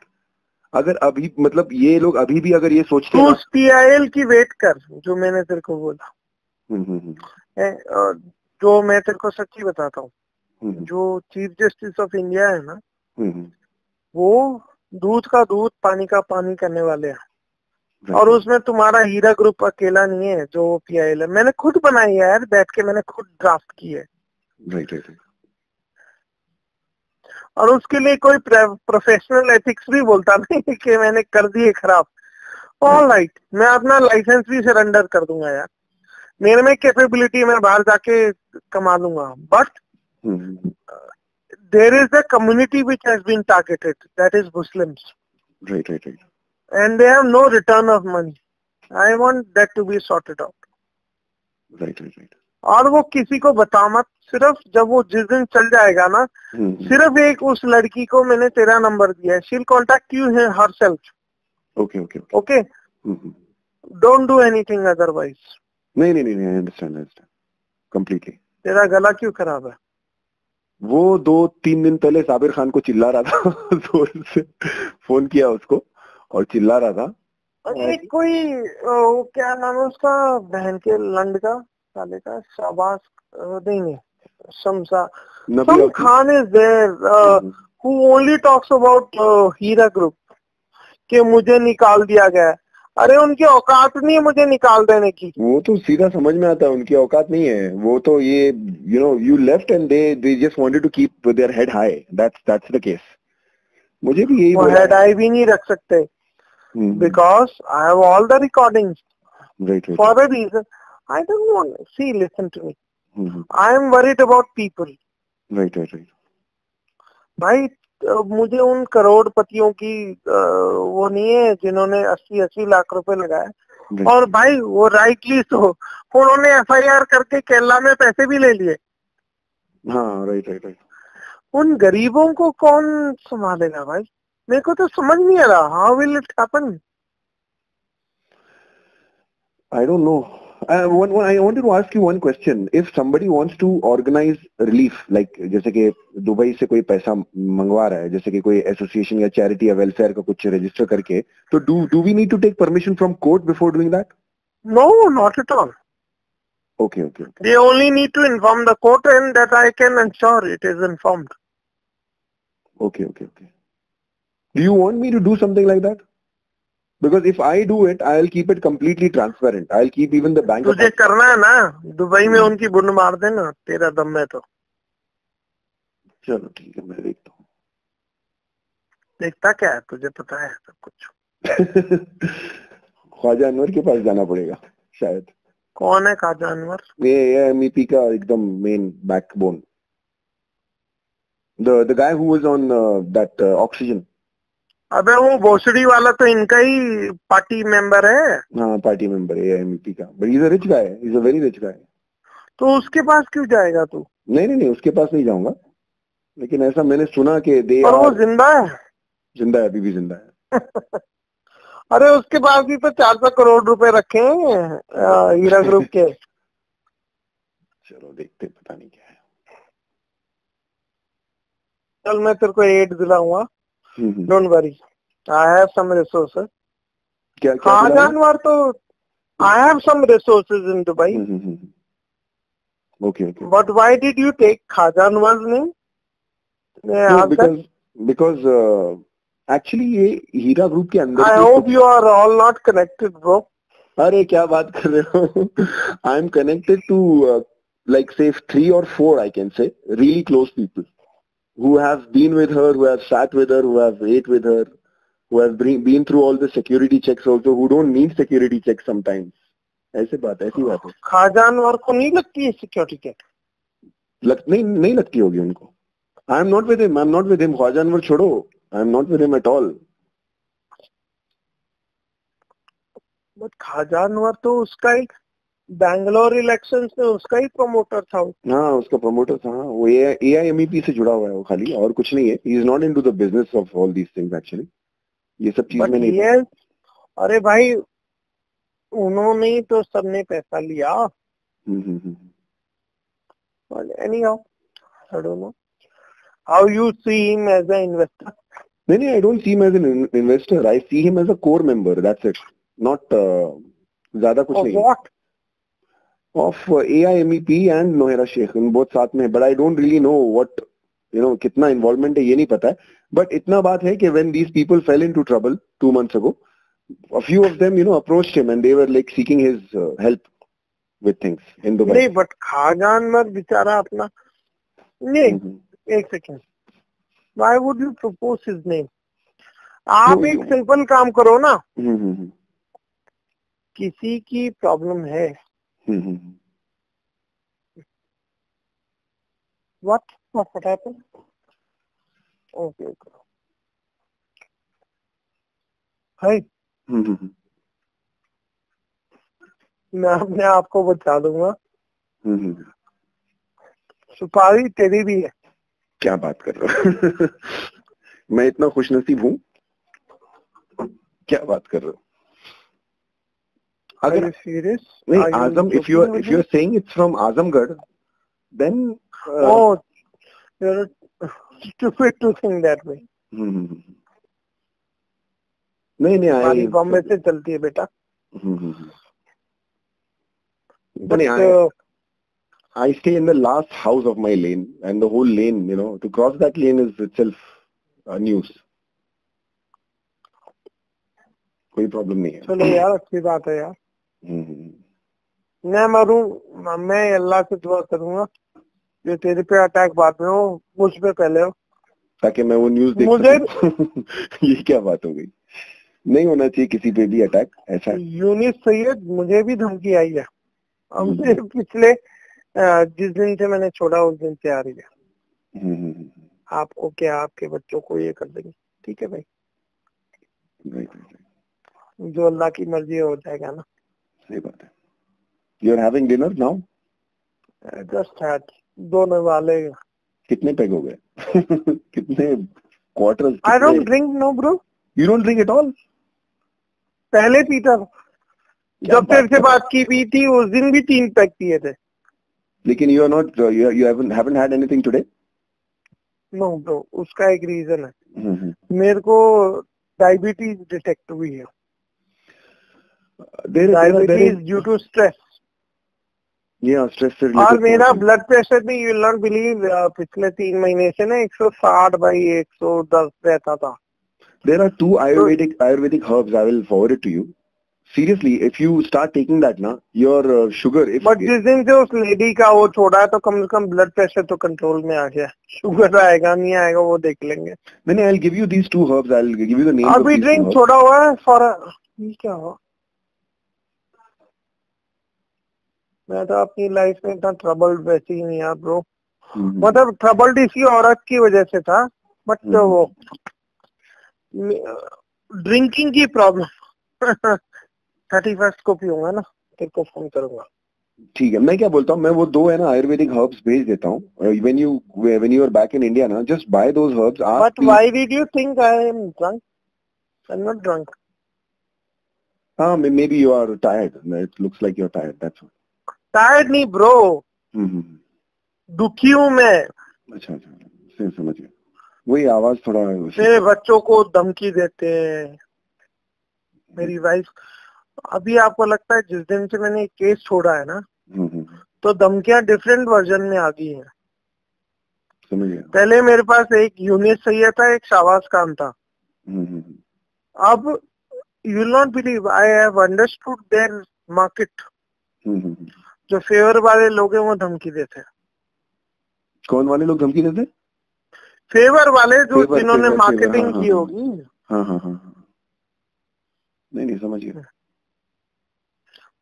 अगर अभी मतलब ये लोग अभी भी अगर ये सोचते हैं उस PIL की वेट कर जो मैंने तेरे को बोला. जो मैं तेरे को सच्ची बताता हूँ. जो चीफ जस्टिस ऑफ इंडिया है ना वो दूध का दूध पानी का पानी करने वाले हैं. और उसमें तुम्हारा हीरा ग्रुप अकेला नहीं है जो PIL है. मैंने खुद बनाई है यार. बैठ के मैंने खुद ड्राफ्ट की है. राइट. और उसके लिए कोई प्रोफेशनल एथिक्स भी बोलता नहीं कि मैंने कर दिए खराब. All right. मैं अपना लाइसेंस भी सरेंडर कर दूंगा यार. मेरे में कैपेबिलिटी मैं बाहर जाके कमा लूंगा. But there is a community which has been targeted. That is Muslims. Right. And they have no return of money. I want that to be sorted out. Right. और वो किसी को बता मत. सिर्फ जब वो जिस दिन चल जाएगा ना सिर्फ एक उस लड़की को मैंने तेरा नंबर दिया है. She'll contact you herself. Okay. Don't do anything otherwise. नहीं. I understand. Completely. तेरा गला क्यों खराब है? वो 2-3 दिन पहले साबिर खान को चिल्ला रहा था. जोर से फोन किया उसको और चिल्ला रहा था. अरे कोई क्या नाम है उसका बहन के लंड का साले का शाबाश नहीं some Khan is there who only talks about Heera group कि मुझे निकाल दिया गया. अरे उनकी औकात नहीं है मुझे निकाल देने की. वो तो सीधा समझ में आता है. उनकी औकात नहीं है. वो तो ये you left and they just wanted to keep their head high. That's the case. मुझे भी यही बोला. हेड हाई भी नहीं रख सकते. Because I have all the recordings. Right. For a reason. I don't want. See, listen to me. I am worried about people. Right. भाई मुझे उन करोड़पतियों की वो नहीं है जिन्होंने 80-80 लाख रुपए लगाए. और भाई वो राइटली तो उन्होंने FIR करके केरला में पैसे भी ले लिए. हाँ राइट. उन गरीबों को कौन संभालेगा भाई. मेरे को तो समझ नहीं आ रहा. How will it happen? I don't know. I wanted to ask you one question. If somebody wants to organize relief, like जैसे कि दुबई से कोई पैसा मंगवा रहा है, जैसे कि कोई एसोसिएशन या चैरिटी या वेलफेयर का कुछ रजिस्टर करके, तो do we need to take permission from court before doing that? No, not at all. Okay. They only need to inform the court and that I can ensure it is informed. Okay. Do you want me to do something like that? Because if I do it, I'll keep it completely transparent. I'll keep even the bank. तुझे करना है ना, Dubai में उनकी बुन मार देना, तेरा दम है तो। चलो ठीक है, मैं देखता हूँ। देखता क्या है, तुझे पता है सब कुछ। ख्वाजा अनवर के पास जाना पड़ेगा शायद। कौन है ख्वाजा अनवर? ये MEP का एकदम main backbone, the guy who was on that oxygen. अबे वो भोसड़ी वाला तो इनका ही पार्टी मेंबर है। हाँ, पार्टी मेंबर है MEP का, but he's a rich guy, he's a very rich guy. तो उसके पास क्यों जाएगा तू? नहीं, उसके पास नहीं जाऊंगा, लेकिन ऐसा मैंने सुना कि पर वो जिंदा है? जिंदा है, अभी भी जिंदा है। अरे उसके पास भी तो 400 करोड़ रुपए रखे हैं हीरा ग्रुप के। चलो देखते, पता नहीं क्या है। चल मैं तेरे को एड दिलाऊंगा, don't worry, I have some resources. क्या ख्वाजा अनवर तो I have some resources in Dubai. Okay. But why did you take Khwaja Anwar's name? Because actually ये हीरा ग्रुप के अंदर। I hope you are all not connected, bro. अरे क्या बात कर रहे हो? I am connected to like say 3 or 4, I can say, really close people who have been with her, who have sat with her, who have ate with her, who have been through all the security checks also, who don't need security checks sometimes. ऐसी बात है। ख्वाजा अनवर को नहीं लगती है security check? नहीं लगती होगी उनको। I am not with him, Khwaja Anwar छोड़ो, I am not with him at all. But Khwaja Anwar तो उसका एक बैंगलोर इलेक्शंस में उसका ही प्रमोटर था। हाँ, उसका प्रमोटर था। वो AIMEP से जुड़ा हुआ है वो, खाली, और कुछ नहीं है। He is not into the business of all these things actually. ये सब चीज में नहीं। अरे भाई उन्होंने ही तो सबने पैसा लिया। Anyhow, I don't know how you see him as an investor. नहीं, I don't see him as an investor. I see him as a core member. That's it. Not ज़्यादा कुछ नहीं। What? Of AIMEP and Nohera Sheikh, इन बहुत साथ में। But I don't really know what, कितना involvement है ये नहीं पता है। But इतना बात है कि when these people fell into trouble 2 months ago, a few of them, approached him and they were like seeking his help with things in Dubai. नहीं, but ख्वाजा अनवर बेचारा अपना नहीं। एक second, why would you propose his name? आप एक simple काम करो ना। किसी की प्रॉब्लम है। What happened? Okay. Hi. मैं अपने आप को बचा दूंगा। सुपारी तेरी भी है। क्या बात कर रहे हो? मैं इतना खुशनसीब हूँ? क्या बात कर रहे हो? अगर सीरियस नहीं, आजम, if you are saying it's from Azamgarh, then oh, you're stupid to think that way. नहीं, हमारी बॉम्बे से चलती है बेटा। I stay in the last house of my lane, and the whole lane, to cross that lane is itself news. कोई problem नहीं है। चलो यार, अच्छी बात है यार। मैं मरूं, मैं अल्लाह से दुआ करूंगा जो तेरे पे अटैक बाद में हो, मुझ पे पहले हो, ताकि मैं वो न्यूज देख सकूं। ये क्या बात हो गई? नहीं होना चाहिए किसी पे भी अटैक ऐसा। यूनिस सैयद, मुझे भी धमकी आई है। हमने पिछले जिस दिन से मैंने छोड़ा उस दिन से आ रही है। आपको क्या, आपके बच्चों को ये कर देंगे। ठीक है भाई, जो अल्लाह की मर्जी हो जाएगा ना। सही बात है। You are having dinner now? Just had, दोनों वाले। कितने पैग हो गए? कितने quarters? I don't drink, no bro. You don't drink at all? पहले पीता था, जब तेरे से बात की भी थी उस दिन भी 3 पैक पिए थे। लेकिन you are not, you haven't had anything today? No bro, उसका एक रीजन है। मेरे को डायबिटीज डिटेक्ट हुई है। Diabetes due to stress. Stress से और मेरा ब्लड प्रेशर भी, यू विल नॉट बिलीव, पिछले 3 महीने से ना 160/110 रहता था। There are two Ayurvedic herbs. I will forward it to you. Seriously, if you start taking that ना, your sugar. But जिस दिन से उस लेडी का वो छोड़ा है तो कम से कम ब्लड प्रेशर तो कंट्रोल में आ गया. शुगर आएगा नहीं आएगा वो देख लेंगे. मैंने I'll give you these two herbs. I'll give you the names. अभी ड्रिंक छोड़ा हुआ है फॉर ये क्या हुआ. मैं तो अपनी लाइफ में इतना ट्रबल्ड वैसे ही नहीं यार ब्रो. मतलब ट्रबल्ड इसी औरत की वजह से था. बट वो ड्रिंकिंग की प्रॉब्लम 31st को पीऊंगा ना, तेरे को फोन करूंगा. ठीक है. मैं क्या बोलता हूँ, मैं वो 2 है ना आयुर्वेदिक हर्ब्स भेज देता हूँ. when you are back in India ना, just buy those herbs. But why did you think I am drunk? I'm not drunk. Maybe you are tired. It looks like you're tired. That's all. Tired नहीं bro. दुखी हूँ मैं. अच्छा समझ गया. वही आवाज थोड़ा. मेरे बच्चों को धमकी देते हैं. मेरी वाइफ. अभी आपको लगता है जिस दिन से मैंने केस छोड़ा है ना, तो धमकियां डिफरेंट वर्जन में आ गई हैं. समझ गया. पहले मेरे पास एक यूनिस सैयद था, एक शाहबाज खान था. अब you will not believe, I have understood their market. जो फेवर वाले लोग हैं वो धमकी देते हैं. कौन वाले लोग धमकी देते? फेवर वाले जो जिन्होंने मार्केटिंग की होगी. हाँ. नहीं समझ गया.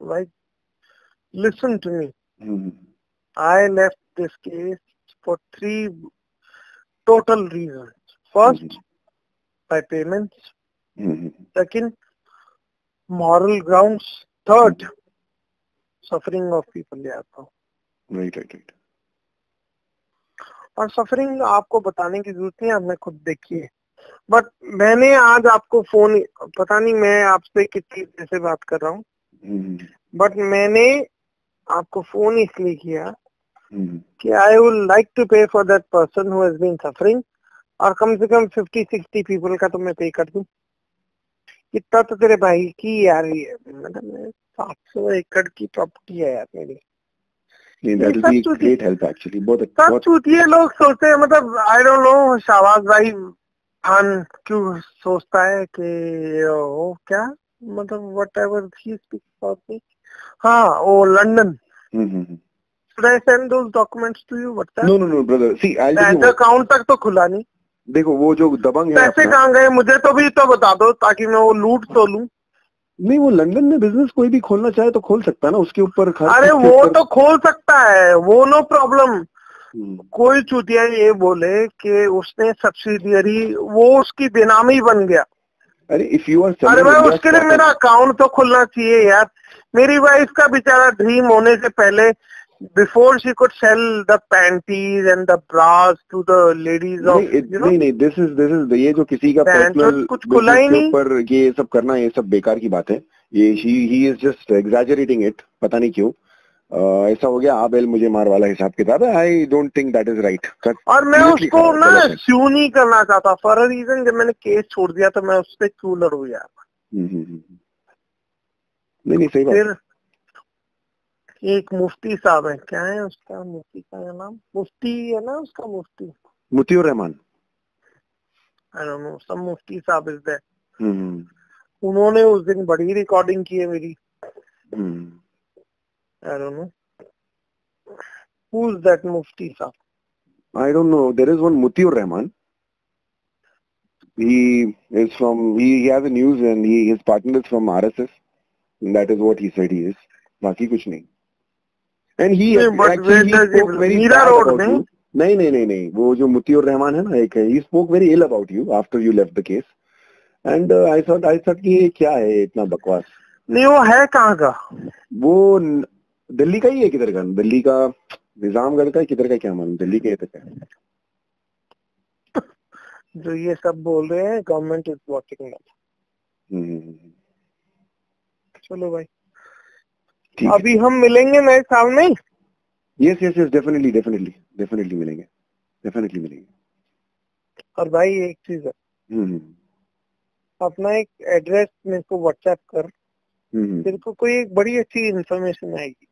Right. Listen to me. I left this case for 3 total reasons. First, by payments. Second, moral grounds. Third, suffering of people. Right. और सफरिंग आपको बताने की जरूरत नहीं, आपने खुद देखी है. बट मैंने आज आपको फोन, पता नहीं मैं आपसे कितनी देर से बात कर रहा हूँ, बट मैंने आपको फोन इसलिए किया कि I would like to pay for that person who has been suffering. और कम से कम 50-60 पीपल का तो मैं पे कर दूं. इतना तो तेरे भाई की यार, मतलब 700 एकड़ की प्रॉपर्टी है यार मेरी. That will be great help actually. सब चूतिए लोग सोचते हैं, मतलब आई डोंट नो शाहबाज भाई खान क्यों सोचता है कि वो क्या, मतलब whatever he speaks about me. हाँ वो London. Should I send those documents to you? WhatsApp? No brother. See, bank account तक तो खुला नहीं. देखो वो जो दबंग है, पैसे कहाँ गए मुझे तो भी तो बता दो ताकि मैं वो लूट तो लूं. नहीं, वो लंदन में बिजनेस कोई भी खोलना चाहे तो खोल सकता है ना, उसके ऊपर. अरे वो तो खोल सकता है, वो नो प्रॉब्लम. कोई चूतिया ये बोले कि उसने सब्सिडियरी, वो उसकी बेनामी बन गया. अरे इफ यू आर, अरे भाई उसके लिए मेरा अकाउंट तो खुलना चाहिए यार. मेरी वाइफ का बेचारा ड्रीम होने से पहले, before she could sell the panties and the bras to the ladies of, नहीं, this is ये जो किसी का पर्सनल कुछ खुला ही नहीं. पर ये सब करना, ये सब बेकार की बात है. ये he is just exaggerating it. पता नहीं क्यों ऐसा हो गया. आबेल मुझे मार वाला हिसाब किताब है. I don't think that is right. और मैं उसको ना स्यू नहीं करना चाहता फॉर अ रीजन. जब मैंने केस छोड़ दिया तो मैं उससे क्यों लड़ू यार. नहीं सही बात. फिर एक मुफ्ती साहब है, क्या है उसका, मुफ्ती का नाम, मुफ्ती है ना उसका, मुफ्तीउर रहमान. आई डोंट नो, सम मुफ्ती साहब इज देयर. उन्होंने उस दिन बड़ी रिकॉर्डिंग की है मेरी. I don't know who is that मुफ्ती साहब. I don't know. There is one Mutiur Rahman. He is from, he has a news and his partner is from RSS. And that is what he said he is. बाकी कुछ नहीं. And he actually spoke very bad about you. नहीं. वो जो मुतीउर रहमान है ना, एक है, he spoke very ill about you after you left the case. And I thought कि ये क्या है इतना बकवास. नहीं वो है कहाँ का? वो दिल्ली का ही है. किधर का? दिल्ली का निजामगढ़ का, किधर का क्या मालूम. दिल्ली के तक है. जो ये सब बोल रहे हैं गवर्नमेंट इज वॉचिंग. चलो भाई, अभी हम मिलेंगे नए साल में. यस डेफिनेटली मिलेंगे. और भाई एक चीज है, अपना एक एड्रेस मेरे को व्हाट्सएप कर. तेरे को कोई एक बड़ी अच्छी इंफॉर्मेशन आएगी.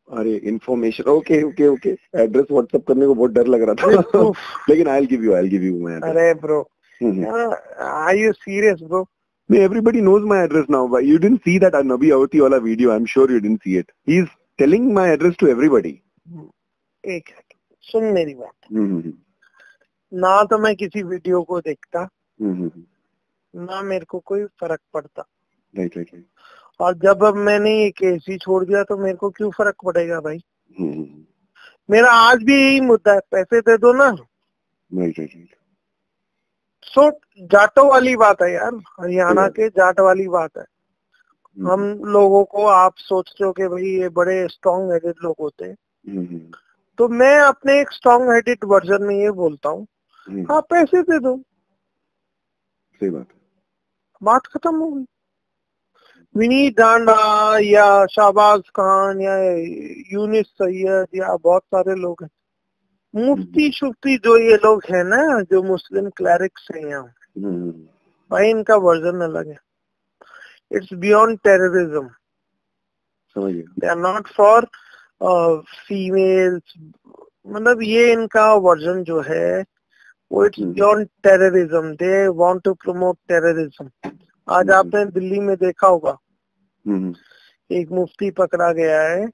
अरे इन्फॉर्मेशन, ओके. एड्रेस व्हाट्सएप करने को बहुत डर लग रहा था. लेकिन I will give you man. अरे bro Are you serious, bro? Everybody knows my address now. But you didn't see that Nabi Avati wala video. I'm sure you didn't see it. He's telling my address to everybody. एक सुन मेरी बात. ना तो मैं किसी video को देखता, ना मेरे को कोई फर्क पड़ता. राइट. और जब अब मैंने ये केस ही छोड़ दिया तो मेरे को क्यों फर्क पड़ेगा भाई. मेरा आज भी यही मुद्दा है, पैसे दे दो ना. राइट. सो जाटों वाली बात है यार, हरियाणा के जाट वाली बात है. हम लोगों को आप सोचते हो कि भाई ये बड़े स्ट्रॉन्ग हेडेड लोग होते हैं, तो मैं अपने एक स्ट्रॉन्ग हेडेड वर्जन में ये बोलता हूँ, आप पैसे दे दो. सही बात खत्म हो गई. विनीत डांडा या शाहबाज खान या यूनिस सैयद या बहुत सारे लोग हैं, मुफ्ती शुफ्ती जो ये लोग हैं ना, जो मुस्लिम क्लरिक्स हैं यहाँ, भाई इनका वर्जन अलग है. It's beyond terrorism. They are not for females. मतलब ये इनका वर्जन जो है वो it's beyond terrorism. They want to promote terrorism. आज आपने दिल्ली में देखा होगा, एक मुफ्ती पकड़ा गया है.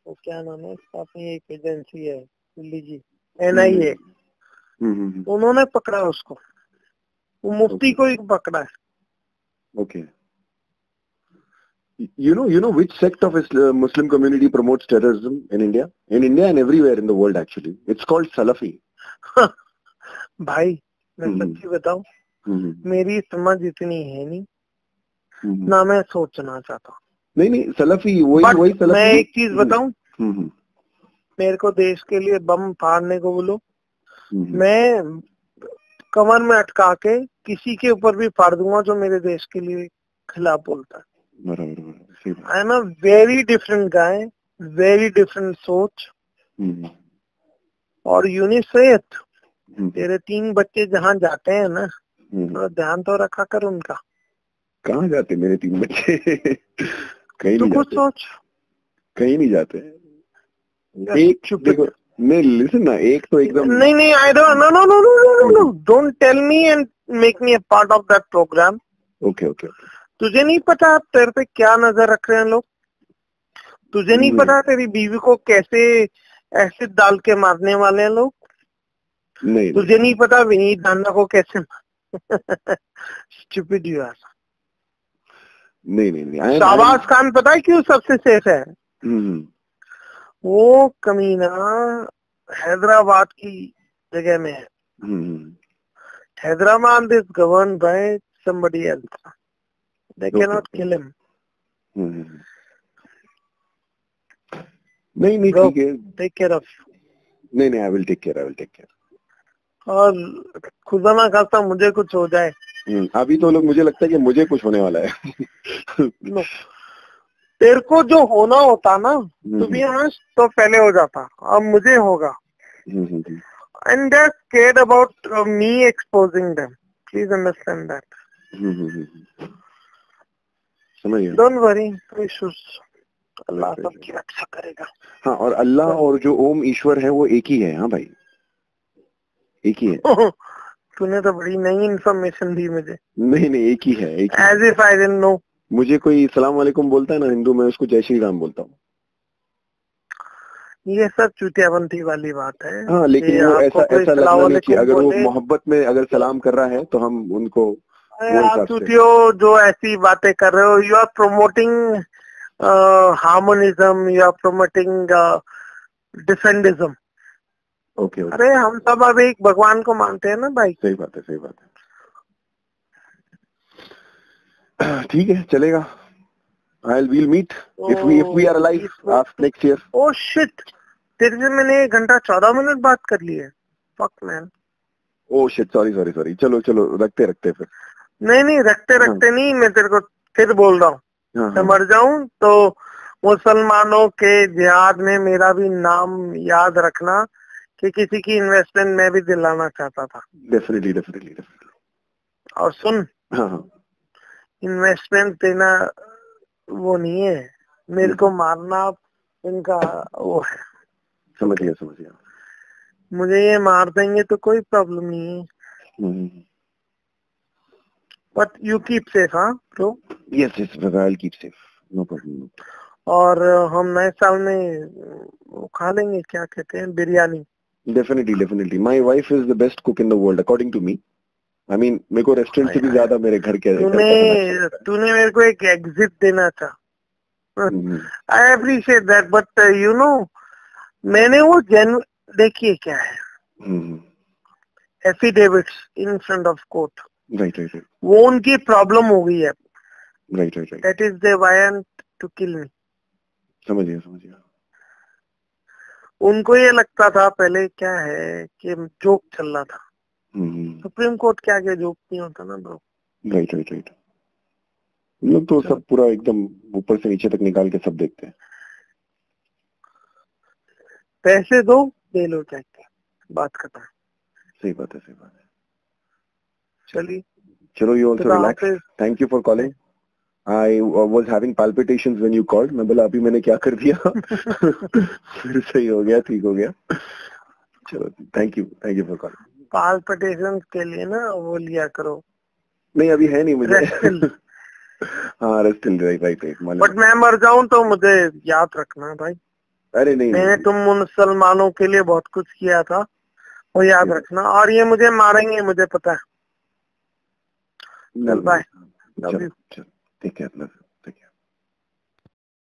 वो क्या नाम है, अपनी एक एजेंसी है दिल्ली की, NIA. उन्होंने पकड़ा उसको, वो मुफ्ती को ही पकड़ा है. Okay. You know which sect of Muslim community promotes terrorism in India? In India and everywhere in the world actually. It's called Salafi. भाई मैं सच्ची बताऊं, मेरी समझ इतनी है नहीं, ना मैं सोचना चाहता. नहीं सलाफी वही सलाफी. मैं एक चीज बताऊं, मेरे को देश के लिए बम फाड़ने को बोलो, मैं कमर में अटका के किसी के ऊपर भी फाड़ दूंगा जो मेरे देश के लिए खिलाफ बोलता है. I am a very different guy, very different सोच. और यूनिस सैयद, तेरे 3 बच्चे जहाँ जाते हैं ना, थोड़ा ध्यान तो रखा कर उनका. कहाँ जाते मेरे 3 बच्चे? कहीं तो नहीं कुछ जाते. सोच. कहीं नहीं जाते. एक देखो, नहीं लिसन ना, एक तो एकदम नहीं I know, don't tell me and make me a part of that program. Okay. तुझे नहीं पता तेरे पे क्या नजर रख रहे हैं लोग? तुझे नहीं पता तेरी बीवी को कैसे एसिड डाल के मारने वाले हैं लोग? नहीं. तुझे नहीं पता विनीत डांडा को कैसे स्टूपिड यू आर. नहीं. शाहबाज खान पता है क्यों सबसे सेफ है? वो कमीना हैदराबाद की जगह में है. Hyderabad is governed bye somebody else. They cannot kill him. नहीं ठीक है. Take care of. नहीं I will take care. और खुदा ना खास्ता मुझे कुछ हो जाए. अभी तो लोग मुझे लगता है कि मुझे कुछ होने वाला है. तेरे को जो होना होता ना, to be honest, तो पहले हो जाता. अब मुझे होगा. And they're scared about me exposing them. Please understand that. Don't worry, issues. अल्लाह सबकी रक्षा करेगा. हाँ, और अल्लाह और जो ओम ईश्वर है वो एक ही है. हाँ भाई, एक ही है. तूने तो बड़ी नई इन्फॉर्मेशन दी मुझे. नहीं एक ही है. As if I didn't know. मुझे कोई सलाम वालेकुम बोलता है ना हिंदू, मैं उसको जय श्री राम बोलता हूँ. ये सब चूतियाबंदी वाली बात है. हाँ, लेकिन वो ऐसा लगना नहीं कि अगर वो मोहब्बत में अगर सलाम कर रहा है तो हम उनको. आप चूतियों जो ऐसी बातें कर रहे हो, you are promoting harmonism, you are promoting defendism. Okay. अरे हम सब अब एक भगवान को मानते हैं ना भाई. सही बात है. ठीक है, चलेगा. We'll meet if we are alive next year. Oh shit, तेरे से मैंने 1 घंटा 14 मिनट बात कर ली है. Fuck man. Oh shit, sorry. चलो रखते फिर. नहीं रखते नहीं, मैं तेरे को फिर बोल रहा हूँ. मैं मर जाऊं तो मुसलमानों के जिहाद में मेरा भी नाम याद रखना कि किसी की इन्वेस्टमेंट मैं भी दिलाना चाहता था. डेफिनेटली. और सुन, इन्वेस्टमेंट देना वो नहीं है, मेरे को मारना इनका वो है. समझ गया. मुझे ये मार देंगे तो कोई प्रॉब्लम नहीं है। बट यू कीप सेफ, हाँ bro? Yes yes, I will keep safe, no problem. और हम नए साल में वो खा लेंगे, क्या कहते हैं, biryani. Definitely definitely, my wife is the best cook in the world according to me. I mean मेरे को रेस्टोरेंट से भी ज्यादा मेरे घर के तूने मेरे को एक एग्जिट देना था। I appreciate that, but you know मैंने वो देखिए क्या है, affidavits in front of court, right right right, वो उनकी प्रॉब्लम हो गई है। Right right right, that is they want to kill me. समझ गया। उनको ये लगता था पहले, क्या है कि जोक चल रहा था। सुप्रीम कोर्ट के आगे जोक नहीं होता ना ब्रो। राइट राइट राइट, लोग तो सब पूरा एकदम ऊपर से नीचे तक निकाल के सब देखते हैं। पैसे दो, बेल हो जाएगी, बात खत्म। सही बात है। चलिए, चलो, you also relax. Thank you for calling. I was having palpitations when you called. मैं बोला अभी मैंने क्या कर दिया। फिर सही हो गया, ठीक हो गया। चलो, thank you for calling. palpitations के लिए ना वो लिया करो। नहीं अभी है नहीं मुझे। हाँ रेस्टिल, राइट। बट मैं मर जाऊं तो मुझे याद रखना भाई। अरे नहीं, मैंने तुम मुसलमानों के लिए बहुत कुछ किया था, वो याद रखना। और ये मुझे मारेंगे, मुझे पता है। चल बाय, लव यू। ठीक है।